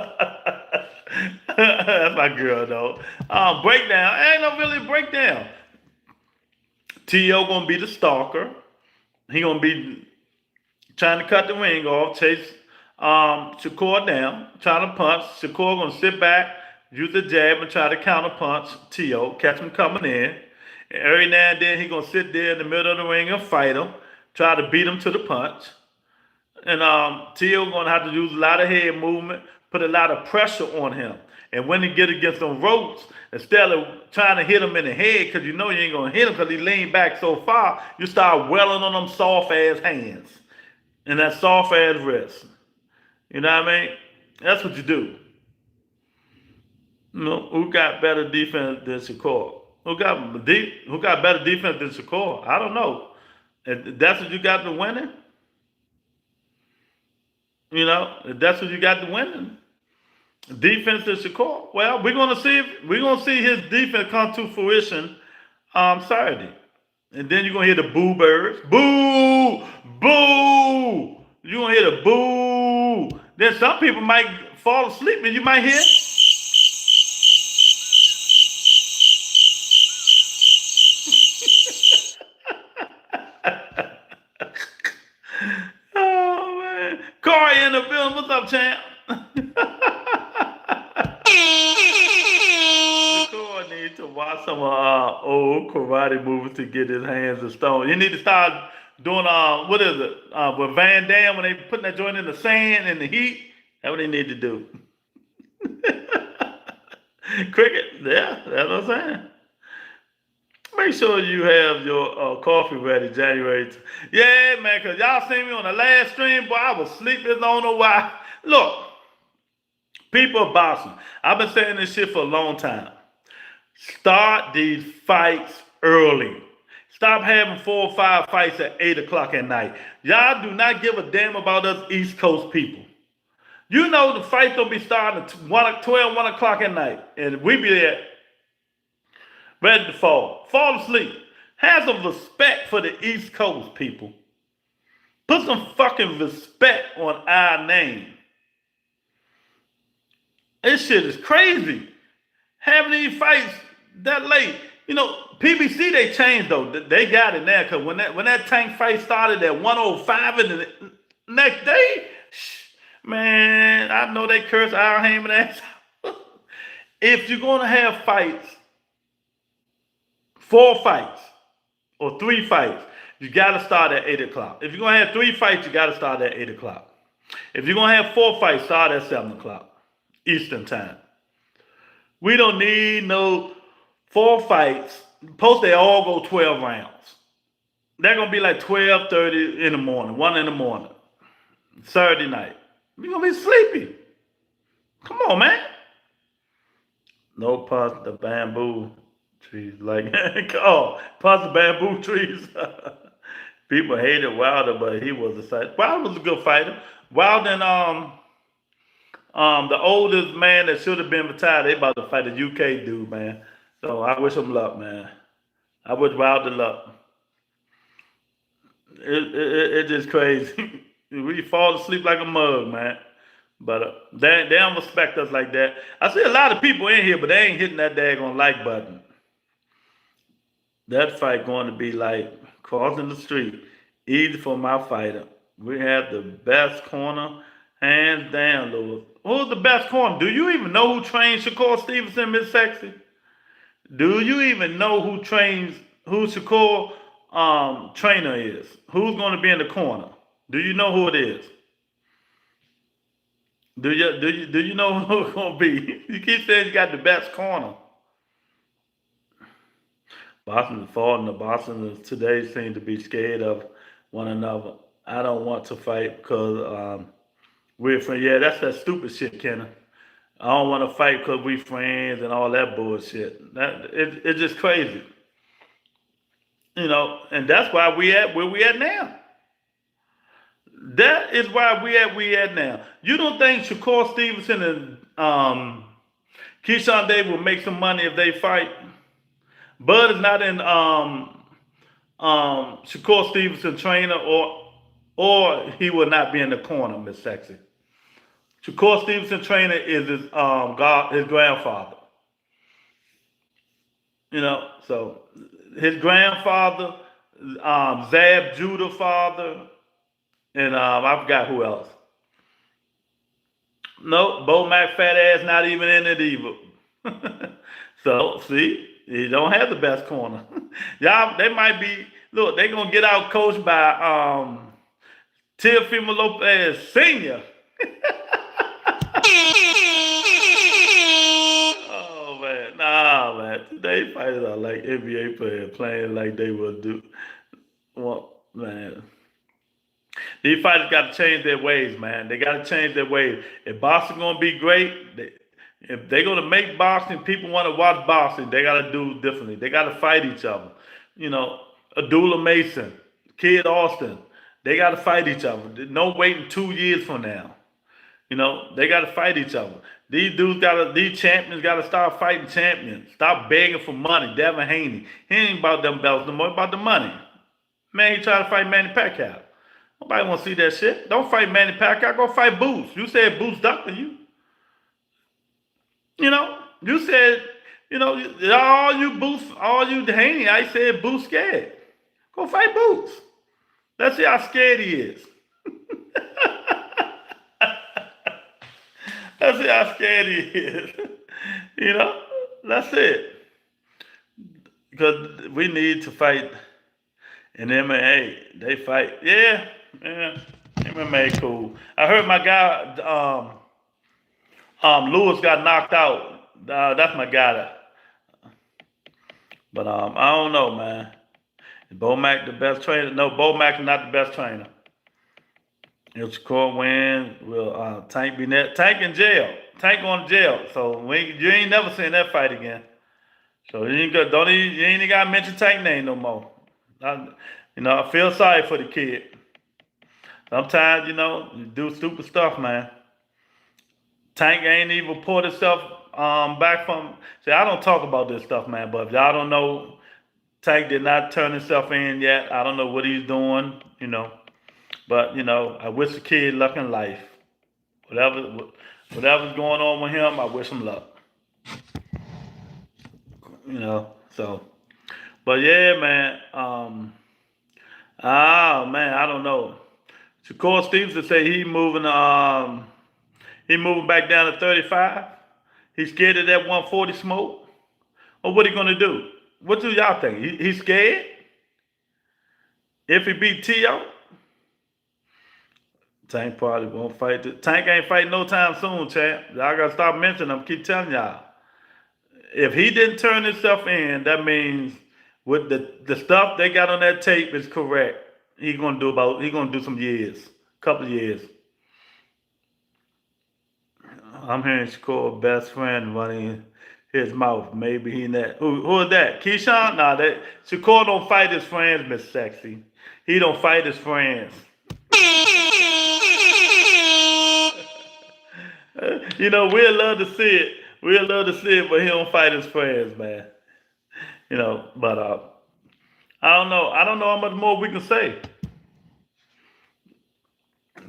That's my girl, though. Breakdown. Ain't no really breakdown. Tio gonna be the stalker. He gonna be trying to cut the ring off, chase Shakur down, trying to punch. Shakur gonna sit back, use the jab, and try to counter punch Tio, catch him coming in. And every now and then he gonna sit there in the middle of the ring and fight him, try to beat him to the punch. And Tio gonna have to use a lot of head movement, put a lot of pressure on him. And when he get against them ropes, instead of trying to hit him in the head, because you know you ain't gonna hit him because he leaned back so far, you start welling on them soft ass hands and that soft ass wrist. You know what I mean? That's what you do. You know, who got better defense than Shakur? Who got better defense than Shakur? I don't know. If that's what you got to winning. You know, if that's what you got to winning. Defense is Shakur. Well, we're gonna see his defense come to fruition Saturday. And then you're gonna hear the boo birds. Boo! Boo! You're gonna hear the boo. Then some people might fall asleep and you might hear. Oh man. Corey in the building. What's up, champ? Shakur needs to watch some old karate movies to get his hands of stone. You need to start doing what is it? With Van Damme when they putting that joint in the sand in the heat. That's what they need to do. Cricket, yeah, that's what I'm saying. Make sure you have your coffee ready January. Yeah, man, because y'all seen me on the last stream, boy, I was sleeping, I don't know why. Look, people are boxing. I've been saying this shit for a long time. Start these fights early. Stop having 4 or 5 fights at 8 o'clock at night. Y'all do not give a damn about us East Coast people. You know the fight don't be starting at 1 o'clock at night. And we be there ready to fall. Fall asleep. Have some respect for the East Coast people. Put some fucking respect on our name. This shit is crazy. Having these fights that late. You know, PBC they changed though. They got it now because when that tank fight started at 105 in the next day, man, I know they curse Al Heyman ass. If you're gonna have fights, 4 fights or 3 fights, You got to start at 8 o'clock. If you're going to have 3 fights, you got to start at 8 o'clock. If you're going to have 4 fights, start at 7 o'clock Eastern time. We don't need no 4 fights. Supposed they all go 12 rounds. They're going to be like 12:30 in the morning, 1 in the morning, Saturday night. We're going to be sleepy. Come on, man. No past the bamboo trees. Like, oh, past the bamboo trees. People hated Wilder, but he was a fighter. Wilder was a good fighter. Wilder and the oldest man that should have been retired, they about to fight a UK dude, man. So I wish him luck, man. I wish Wilder luck. It's just crazy. We fall asleep like a mug, man. But they don't respect us like that. I see a lot of people in here, but they ain't hitting that daggone like button. That fight going to be like crossing the street. Easy for my fighter. We have the best corner, hands down, Lewis. Who's the best corner? Do you even know who trains Shakur Stevenson, Miss Sexy? Do you even know who Shakur trainer is? Who's going to be in the corner? Do you know who it is? Do you know who it's going to be? You keep saying you got the best corner. Boston is falling. The Boston today seem to be scared of one another. I don't want to fight because we're friends. Yeah, that's that stupid shit, Kenna. I don't want to fight because we friends and all that bullshit. It's just crazy. You know, and that's why we at where we at now. That is why we at now. You don't think Shakur Stevenson and Keyshawn Davis will make some money if they fight? Bud is not in Shakur Stevenson trainer, or he will not be in the corner, Miss Sexy. Shakur Stevenson trainer is his grandfather. You know, so his grandfather, Zab Judah father, and I forgot who else. No, Bo Mac fat ass not even in it either. So see, he don't have the best corner. Y'all, they might be. Look, they gonna get out coached by Teofima Lopez Senior. Oh man, nah man. Today fighters are like NBA players playing like they will do. Well, man. These fighters got to change their ways, man. They got to change their ways. If boxing gonna be great, if they're gonna make boxing, people want to watch boxing, they got to do differently. They got to fight each other. You know, Abdullah Mason, Kid Austin, they got to fight each other. No waiting 2 years from now. You know, they got to fight each other. These champions got to start fighting champions. Stop begging for money. Devin Haney, he ain't about them belts no more. About the money. Man, he trying to fight Manny Pacquiao. Nobody want to see that shit. Don't fight Manny Pacquiao. Go fight Boots. You said Boots ducked you. You know, you said, you know, all you Haney, I said Boots scared. Go fight Boots. Let's see how scared he is. Let's see how scared he is. You know, that's it. Because we need to fight in MMA. They fight. Yeah. MMA cool. I heard my guy, Lewis got knocked out. That's my guy. But I don't know, man. Is Bo Mac the best trainer? No, Bo Mac is not the best trainer. If Shakur wins, will Tank be net? Tank in jail. Tank going to jail. So you ain't never seen that fight again. So you ain't even got to mention Tank name no more. You know, I feel sorry for the kid. Sometimes, you know, you do stupid stuff, man. Tank ain't even report himself back from. See, I don't talk about this stuff, man. But if y'all don't know, Tank did not turn himself in yet. I don't know what he's doing, you know. But, you know, I wish the kid luck in life. Whatever's going on with him, I wish him luck. You know, so. But yeah, man. I don't know. Shakur Stevenson say he moving back down to 35. He's scared of that 140 smoke. Or what he gonna do? What do y'all think? He's scared? If he beat T.O., Tank probably won't fight. Tank ain't fighting no time soon, champ. Y'all gotta stop mentioning him. Keep telling y'all. If he didn't turn himself in, that means with the stuff they got on that tape is correct. He gonna do some years, couple of years. I'm hearing Shakur best friend running his mouth. Maybe he not. Who is that? Keyshawn? Nah, that Shakur don't fight his friends, Miss Sexy. He don't fight his friends. You know, we'd love to see it. We'd love to see it, but he don't fight his friends, man. You know, but I don't know. I don't know how much more we can say.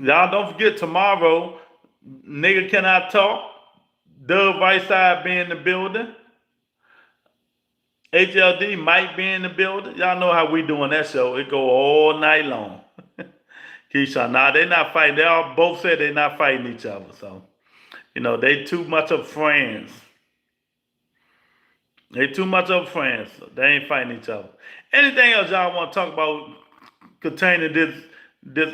Y'all don't forget tomorrow, Nigga Cannot Talk. Doug Whiteside be in the building. HLD might be in the building. Y'all know how we doing that show. It go all night long. Keyshawn, nah, they not fighting. They all both said they not fighting each other. So, you know, they too much of friends. They too much of friends. So they ain't fighting each other. Anything else y'all want to talk about containing this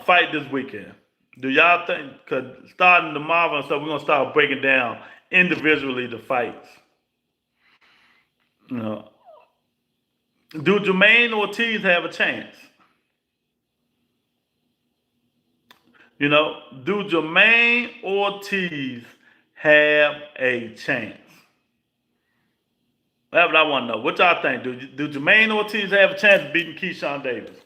fight this weekend? Do y'all think, cause starting tomorrow and stuff, we're gonna start breaking down individually the fights. You know, do Jermaine Ortiz have a chance? You know, do Jermaine Ortiz have a chance? That's what I want to know. What y'all think? Do Jermaine Ortiz have a chance of beating Keyshawn Davis?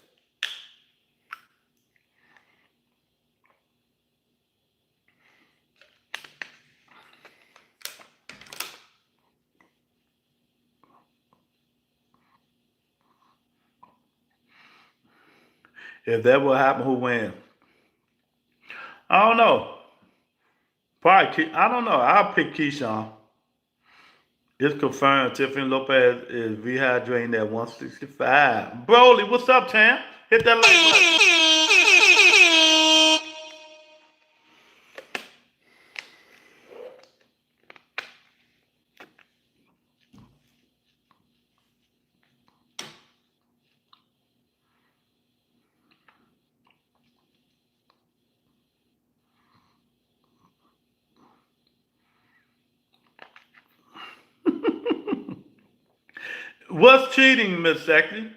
If that will happen, who wins? I don't know. Probably, I don't know. I'll pick Keyshawn. It's confirmed Teofima Lopez is rehydrating at 165. Broly, what's up, champ? Hit that like button. What's cheating, Miss Sexy?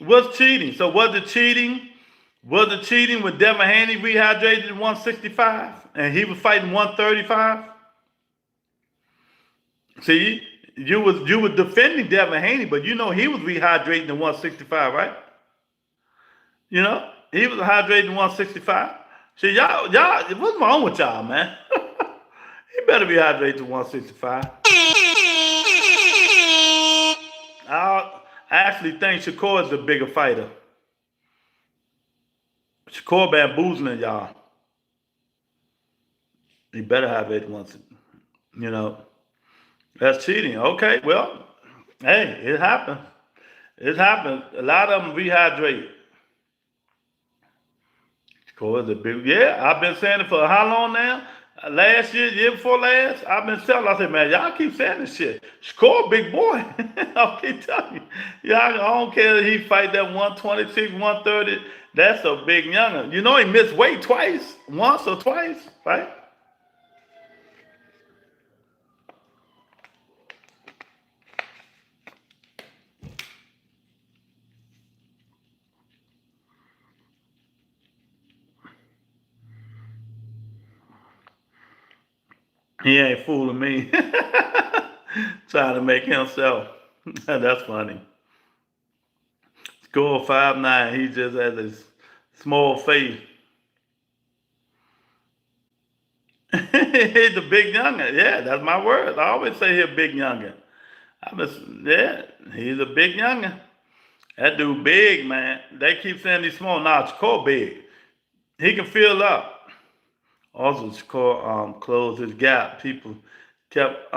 What's cheating? So was it cheating? Was it cheating with Devin Haney rehydrated at 165 and he was fighting 135? See, you was defending Devin Haney, but you know he was rehydrating at 165, right? You know, he was hydrating at 165. See, y'all, what's wrong with y'all, man? He better be hydrated to 165. I actually think Shakur is the bigger fighter. Shakur bamboozling y'all. He better have it once. You know, that's cheating. Okay, well, hey, it happened. It happened. A lot of them rehydrate. Shakur is a big, yeah, I've been saying it for how long now? Last year before last, I've been telling. I said, man, y'all keep saying this shit. Score, big boy. I'll keep telling you. Y'all, I don't care if he fight that 126, 130. That's a big young'un. You know he missed weight twice, once or twice, right? He ain't fooling me. Trying to make himself. That's funny. Score 5'9". He just has a small face. He's a big young'un. Yeah, that's my word. I always say he's a big young'un. Yeah, he's a big young'un. That dude big, man. They keep saying he's small. Nah, Shakur big. He can fill up. Also, Shakur closed his gap. People kept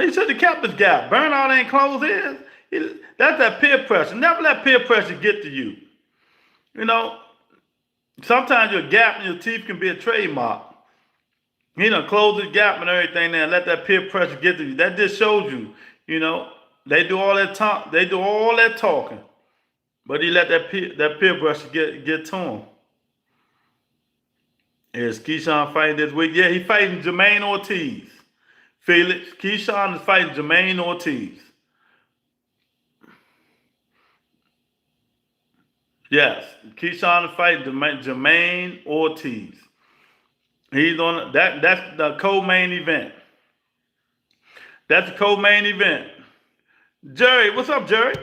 he should have kept his gap. Burnout ain't closed his. That's that peer pressure. Never let peer pressure get to you. You know, sometimes your gap in your teeth can be a trademark. He done closed his gap and everything there and let that peer pressure get to you. That just shows you, you know, they do all that talk. They do all that talking. But he let that peer pressure get to him. Is Keyshawn fighting this week? Yeah, he fighting Jermaine Ortiz. Felix, Keyshawn is fighting Jermaine Ortiz. Yes, Keyshawn is fighting Jermaine Ortiz. He's on that. That's the co-main event. That's the co-main event. Jerry, what's up, Jerry?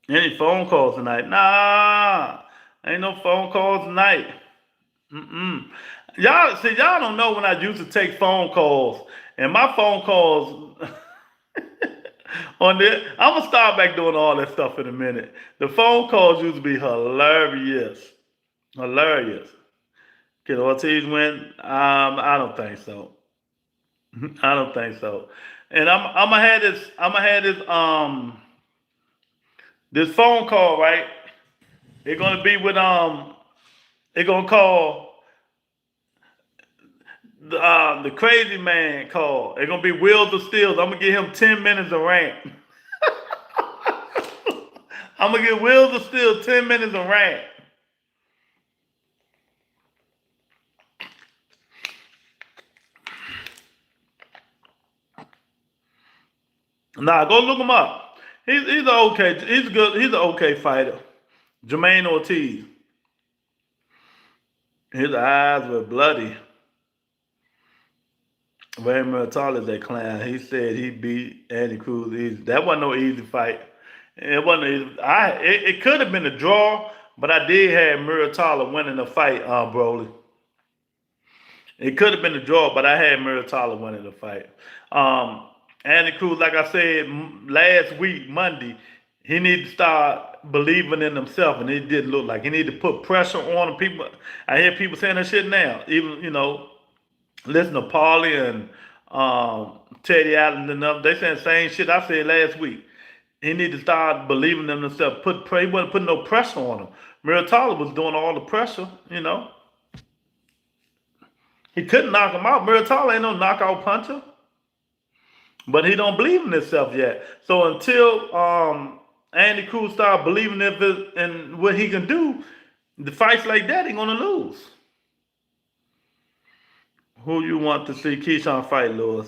Any phone calls tonight? Nah, ain't no phone calls tonight. Y'all see, y'all don't know when I used to take phone calls, and my phone calls on there. I'm gonna start back doing all that stuff in a minute. The phone calls used to be hilarious, hilarious. Can Ortiz win? I don't think so. I don't think so. And I'm gonna have this. I'm gonna have this phone call, right? It's gonna be with They're gonna call the crazy man call. They're gonna be Wheels of Steel. I'm gonna give him 10 minutes of rant. I'm gonna give Wheels of Steel 10 minutes of rant. Nah, go look him up. He's an okay. He's good. He's an okay fighter. Jermaine Ortiz. His eyes were bloody. Very Muratali, that clown. He said he beat Andy Cruz easy. That wasn't no easy fight. It wasn't easy. It could have been a draw, but I did have Muratali winning the fight, Broly. It could have been a draw, but I had Muratali winning the fight. Andy Cruz, like I said last week, Monday, he needed to start believing in himself, and it didn't look like he needed to put pressure on the people. I hear people saying that shit now. Even listen to Paulie and Teddy Allen and them. They saying the same shit I said last week. He need to start believing in himself. He wasn't putting no pressure on him. Muratali was doing all the pressure, He couldn't knock him out. Muratali ain't no knockout puncher. But he don't believe in himself yet. So until Andy Cruz start believing in what he can do, the fights like that, he gonna lose. Who you want to see Keyshawn fight, Lewis?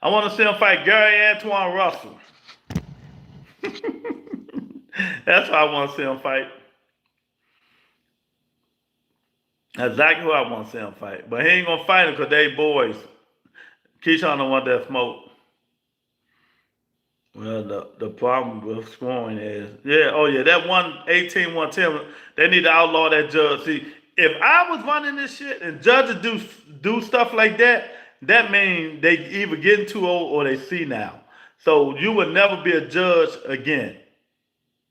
I want to see him fight Gary Antoine Russell. That's who I want to see him fight. That's exactly who I want to see him fight. But he ain't gonna fight him because they boys. Keyshawn don't want that smoke. Well, the problem with scoring is, that 118-110, they need to outlaw that judge. See, if I was running this shit and judges do stuff like that, that means they either getting too old or they see now. So you would never be a judge again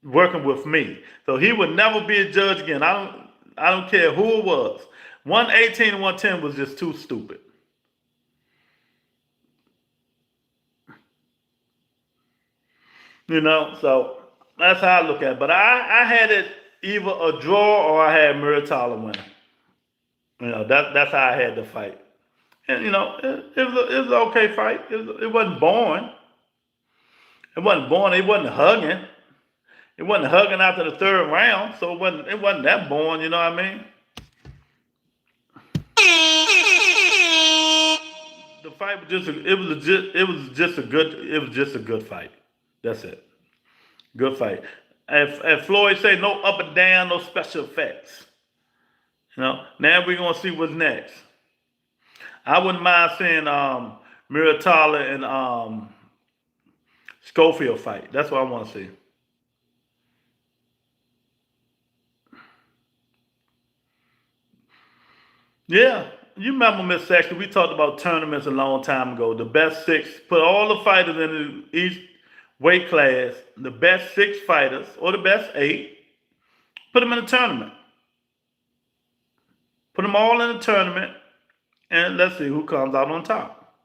working with me. So he would never be a judge again. I don't care who it was. 118 and 110 was just too stupid. So that's how I look at it. But I had it either a draw or I had Muratali winning. That's how I had the fight. And, it was an okay fight. It wasn't boring. It wasn't boring. It wasn't hugging. It wasn't hugging after the third round. So it wasn't that boring, you know what I mean? The fight was just a good fight. That's it. Good fight. And Floyd say no up and down, no special effects. Now we're gonna see what's next. I wouldn't mind seeing Muratali and Schofield fight. That's what I want to see. Yeah, you remember Miss Sexton? We talked about tournaments a long time ago. The best six, put all the fighters in each weight class, the best 6 fighters or the best 8, put them in a tournament. Put them all in a tournament, and let's see who comes out on top.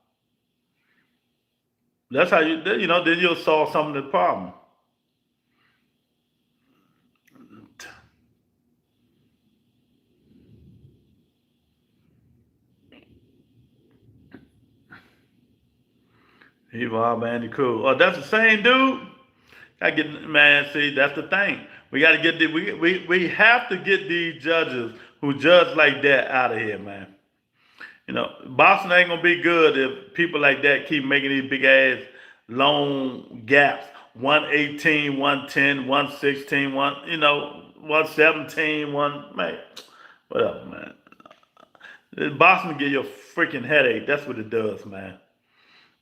That's how then you'll solve some of the problem. He Rob Andy Cruz. Oh, that's the same dude. I get man. See, that's the thing. We got to get the we have to get these judges who judge like that out of here, man. You know, Boston ain't gonna be good if people like that keep making these big ass long gaps. 118, 110, 116, you know, 117, man. Whatever, man. Boston give you a freaking headache. That's what it does, man.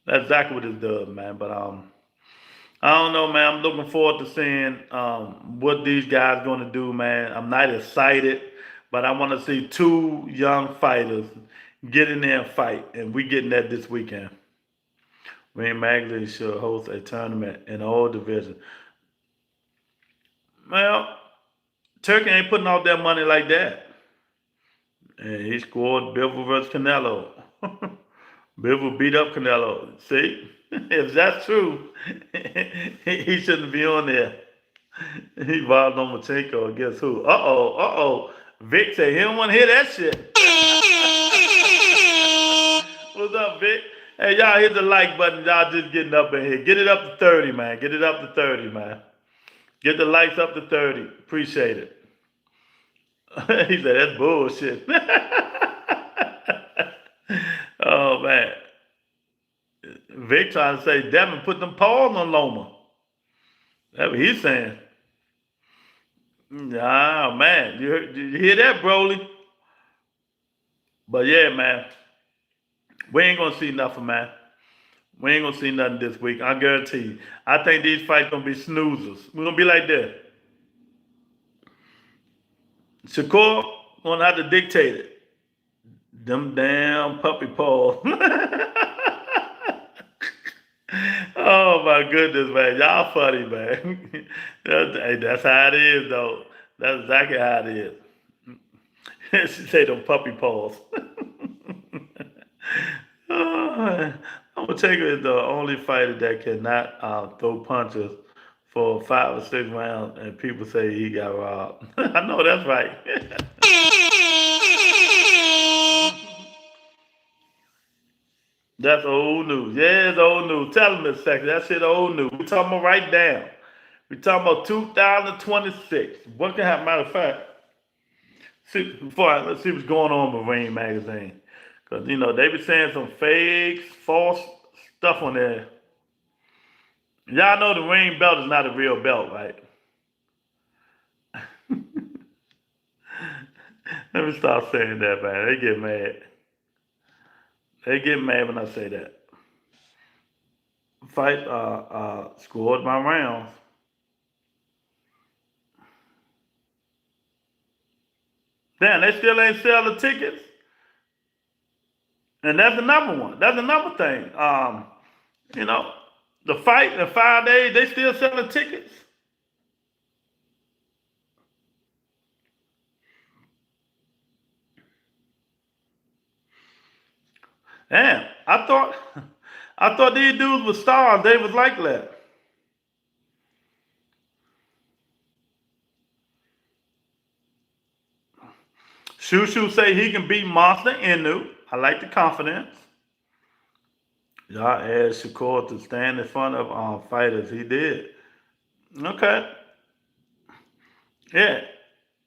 That's exactly what it does, man. But I don't know, man. I'm looking forward to seeing what these guys going to do, man. I'm not excited, but I want to see two young fighters get in there and fight, and we getting that this weekend. Wayne Magley should host a tournament in all divisions. Well, Turkey ain't putting out that money like that. And he scored Bivol versus Canelo. Bivol beat up Canelo. See? If that's true, he shouldn't be on there. He robbed Lomachenko. Guess who? Uh-oh. Vic said he don't want to hear that shit. What's up, Vic? Hey, y'all hit the like button. Y'all just getting up in here. Get it up to 30, man. Get it up to 30, man. Get the likes up to 30. Appreciate it. He said, that's bullshit. Oh, man. Vic trying to say, Devin put them paws on Loma. That's what he's saying. Nah, man. Did you hear that, Broly? But yeah, man. We ain't going to see nothing, man. We ain't going to see nothing this week. I guarantee you. I think these fights going to be snoozers. We're going to be like that. Shakur going to have to dictate it. Them damn puppy paws. Oh my goodness, man. Y'all funny, man. That's how it is, though. That's exactly how it is. She say them puppy paws. Oh, I'm gonna take her as the only fighter that cannot throw punches for 5 or 6 rounds, and people say he got robbed. I know that's right. That's old news. Yeah, it's old news. Tell them, Miss Sexy, that shit old news. We talking about right down. We talking about 2026. What can happen? Matter of fact, let's see what's going on with Rain Magazine. Because, you know, they be saying some fake, false stuff on there. Y'all know the Rain belt is not a real belt, right? Let me stop saying that, man. They get mad. They get mad when I say that. Fight scored my rounds. Damn, they still ain't sell the tickets. And that's another one. That's another thing. You know, the fight in 5 days, they still selling tickets. Damn, I thought these dudes were stars. They was like that. Shushu say he can beat Monster Inu. I like the confidence. Y'all asked Shakur to stand in front of fighters. He did. Okay. Yeah.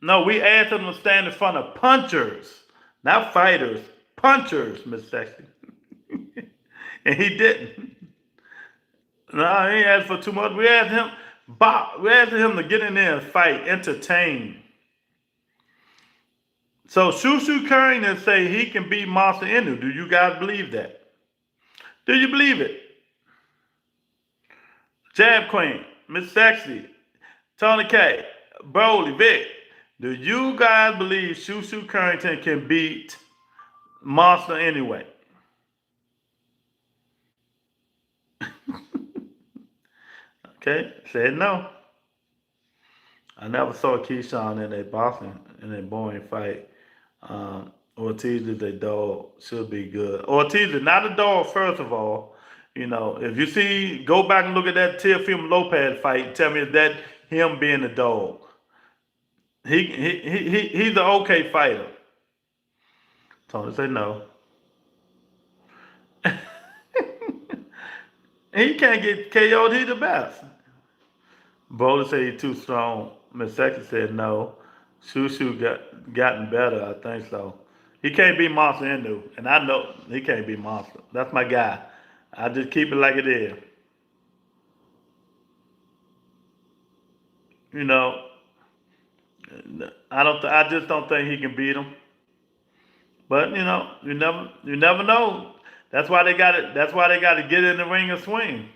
No, we asked him to stand in front of punchers, not fighters. Punchers, Miss Sexy. And he didn't. No, he ain't asked for too much. We asked him to get in there and fight, entertain. So Shushu Curran say he can beat Monster Inu. Do you guys believe that? Do you believe it? Jab Queen, Miss Sexy, Tony K, Broly, Vic. Do you guys believe Shushu Currington can beat Monster anyway? Okay, said no. I never saw Keyshawn in a boxing, in a boring fight. Ortiz is a dog, should be good. Ortiz is not a dog, first of all. You know, if you see, go back and look at that Teofima Lopez fight and tell me is that him being a dog. He's an okay fighter. Tony say no. He can't get KO'd. He the best. Bowler said he's too strong. Miss Sexy said no. Shushu gotten better. I think so. He can't be Monster Inu, and I know he can't be Monster. That's my guy. I just keep it like it is. You know, I just don't think he can beat him. But you know, you never know. That's why they got it. That's why they got to get in the ring and swing.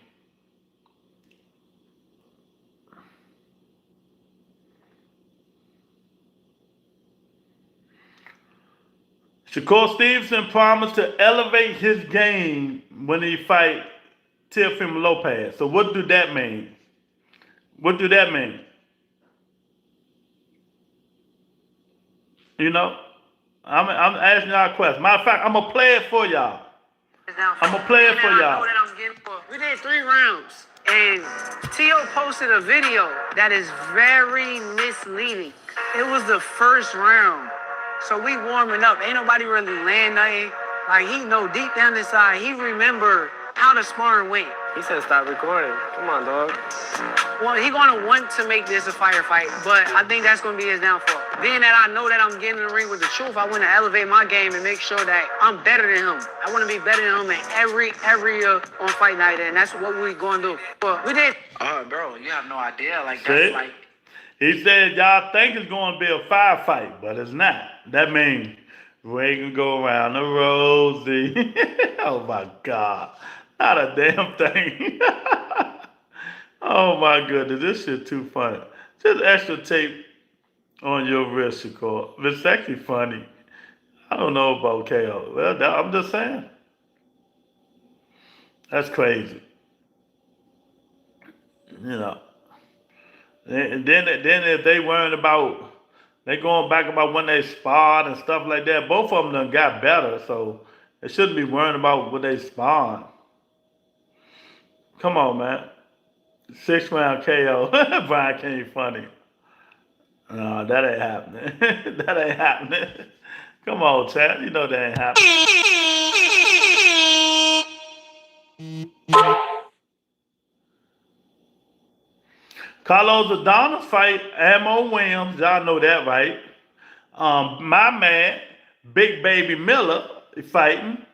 Shakur Stevenson promised to elevate his game when he fight Teofima Lopez. So what do that mean? What do that mean? You know, I'm asking y'all a question. Matter of fact, I'm gonna play it for y'all. I'm gonna play it for y'all. We did 3 rounds, and Tio posted a video that is very misleading. It was the first round, so we warming up. Ain't nobody really land nothing. Like, he know deep down inside, he remember how the sparring went. He said stop recording. Come on, dog. Well, he gonna want to make this a firefight, but I think that's gonna be his downfall. Being that I know that I'm getting in the ring with the truth, I want to elevate my game and make sure that I'm better than him. I want to be better than him in every area on fight night, and that's what we gonna do. But we did. Bro, you have no idea. Like, See? that's like. He said y'all think it's going to be a firefight, but it's not. That means we can go around the rosy. Oh my God. Not a damn thing. Oh my goodness, this shit too funny. Just extra tape on your wrist, Shakur. It's actually funny. I don't know about KO. Well, I'm just saying. That's crazy. You know. And then if they worrying about, they going back about when they sparred and stuff like that, both of them done got better, so they shouldn't be worrying about what they sparred. Come on, man. 6 round KO. Brian King funny. No, that ain't happening. That ain't happening. Come on, Chad. You know that ain't happening. Carlos Adonis fight Amo Williams. Y'all know that, right? My man, Big Baby Miller, fighting.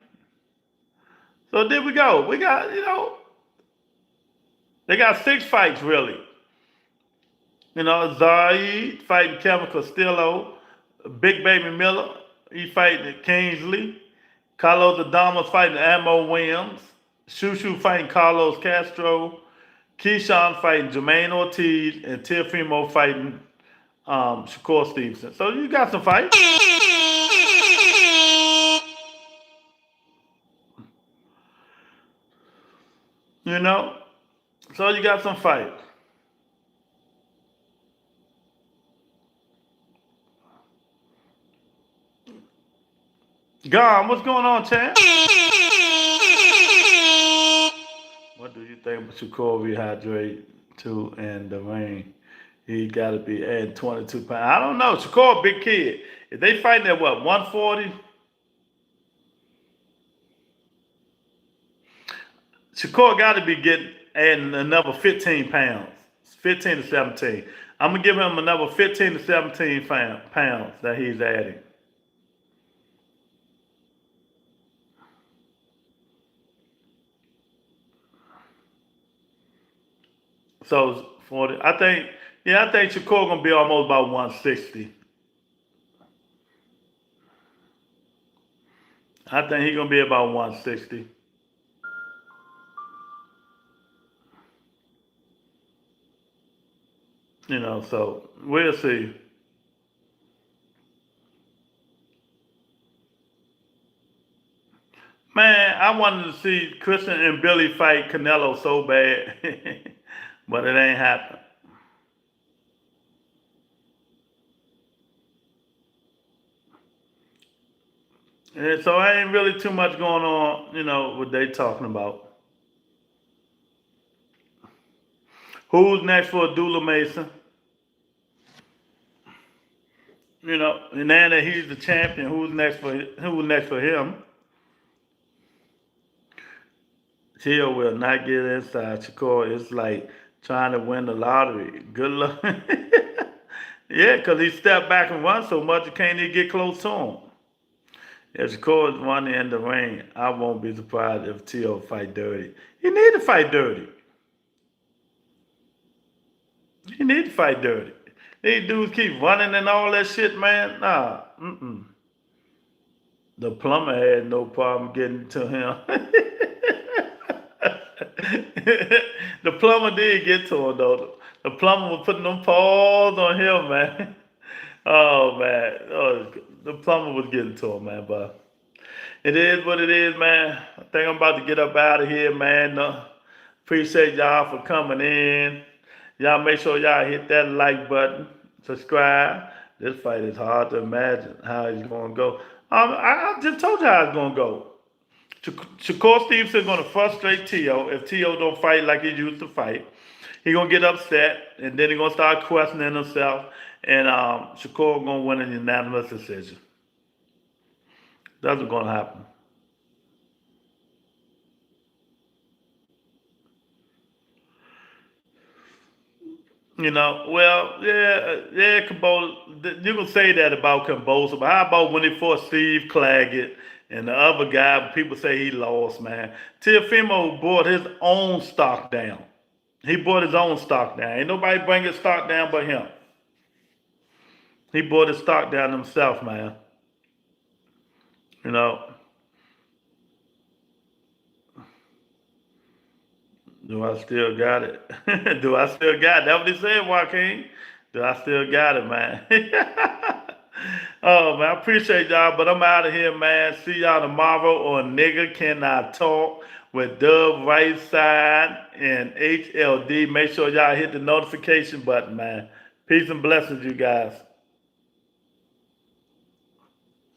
So there we go. We got, they got 6 fights, really. Zaid fighting Kevin Castillo. Big Baby Miller, he fighting Kingsley. Carlos Adames fighting Amo Williams. Shushu fighting Carlos Castro. Keyshawn fighting Jermaine Ortiz. And Teofima fighting Shakur Stevenson. So you got some fights. So you got some fights. Gone, what's going on, champ? What do you think about Shakur rehydrate to in the ring? He got to be adding 22 pounds. I don't know. Shakur, big kid. If they fighting at what, 140? Shakur got to be adding another 15 pounds. 15 to 17. I'm going to give him another 15 to 17 pounds that he's adding. So 40. I think Shakur gonna be almost about 160. I think he's gonna be about 160. So we'll see. Man, I wanted to see Christian and Billy fight Canelo so bad. But it ain't happened. And so ain't really too much going on, what they talking about. Who's next for Abdullah Mason? And now that he's the champion, who's next for him? Tio will not get inside Shakur. It's like trying to win the lottery. Good luck. Yeah, because he stepped back and run so much, you can't even get close to him. If Shakur is running in the ring, I won't be surprised if Tio fight dirty. He need to fight dirty. He need to fight dirty. These dudes keep running and all that shit, man. Nah, The plumber had no problem getting to him. The plumber did get to him, though. The plumber was putting them paws on him, man. Oh, man. Oh, the plumber was getting to him, man. But it is what it is, man. I think I'm about to get up out of here, man. Appreciate y'all for coming in. Y'all make sure y'all hit that like button. Subscribe. This fight is hard to imagine how it's going to go. I just told you how it's going to go. Shakur Stevenson is going to frustrate Tio if Tio don't fight like he used to fight. He's going to get upset, and then he's going to start questioning himself, and Shakur going to win a unanimous decision. That's what's going to happen. You know, well, yeah, Kambosos, you can say that about Kambosos, but how about when he fought Steve Claggett and the other guy, people say he lost, man. Teofima brought his own stock down. He brought his own stock down. Ain't nobody bring his stock down but him. He brought his stock down himself, man. You know. Do I still got it? Do I still got it? That's what he said, Joaquin. Do I still got it, man? Oh, man, I appreciate y'all, but I'm out of here, man. See y'all tomorrow on Nigga Can I Talk with Dub Right Side and HLD. Make sure y'all hit the notification button, man. Peace and blessings, you guys.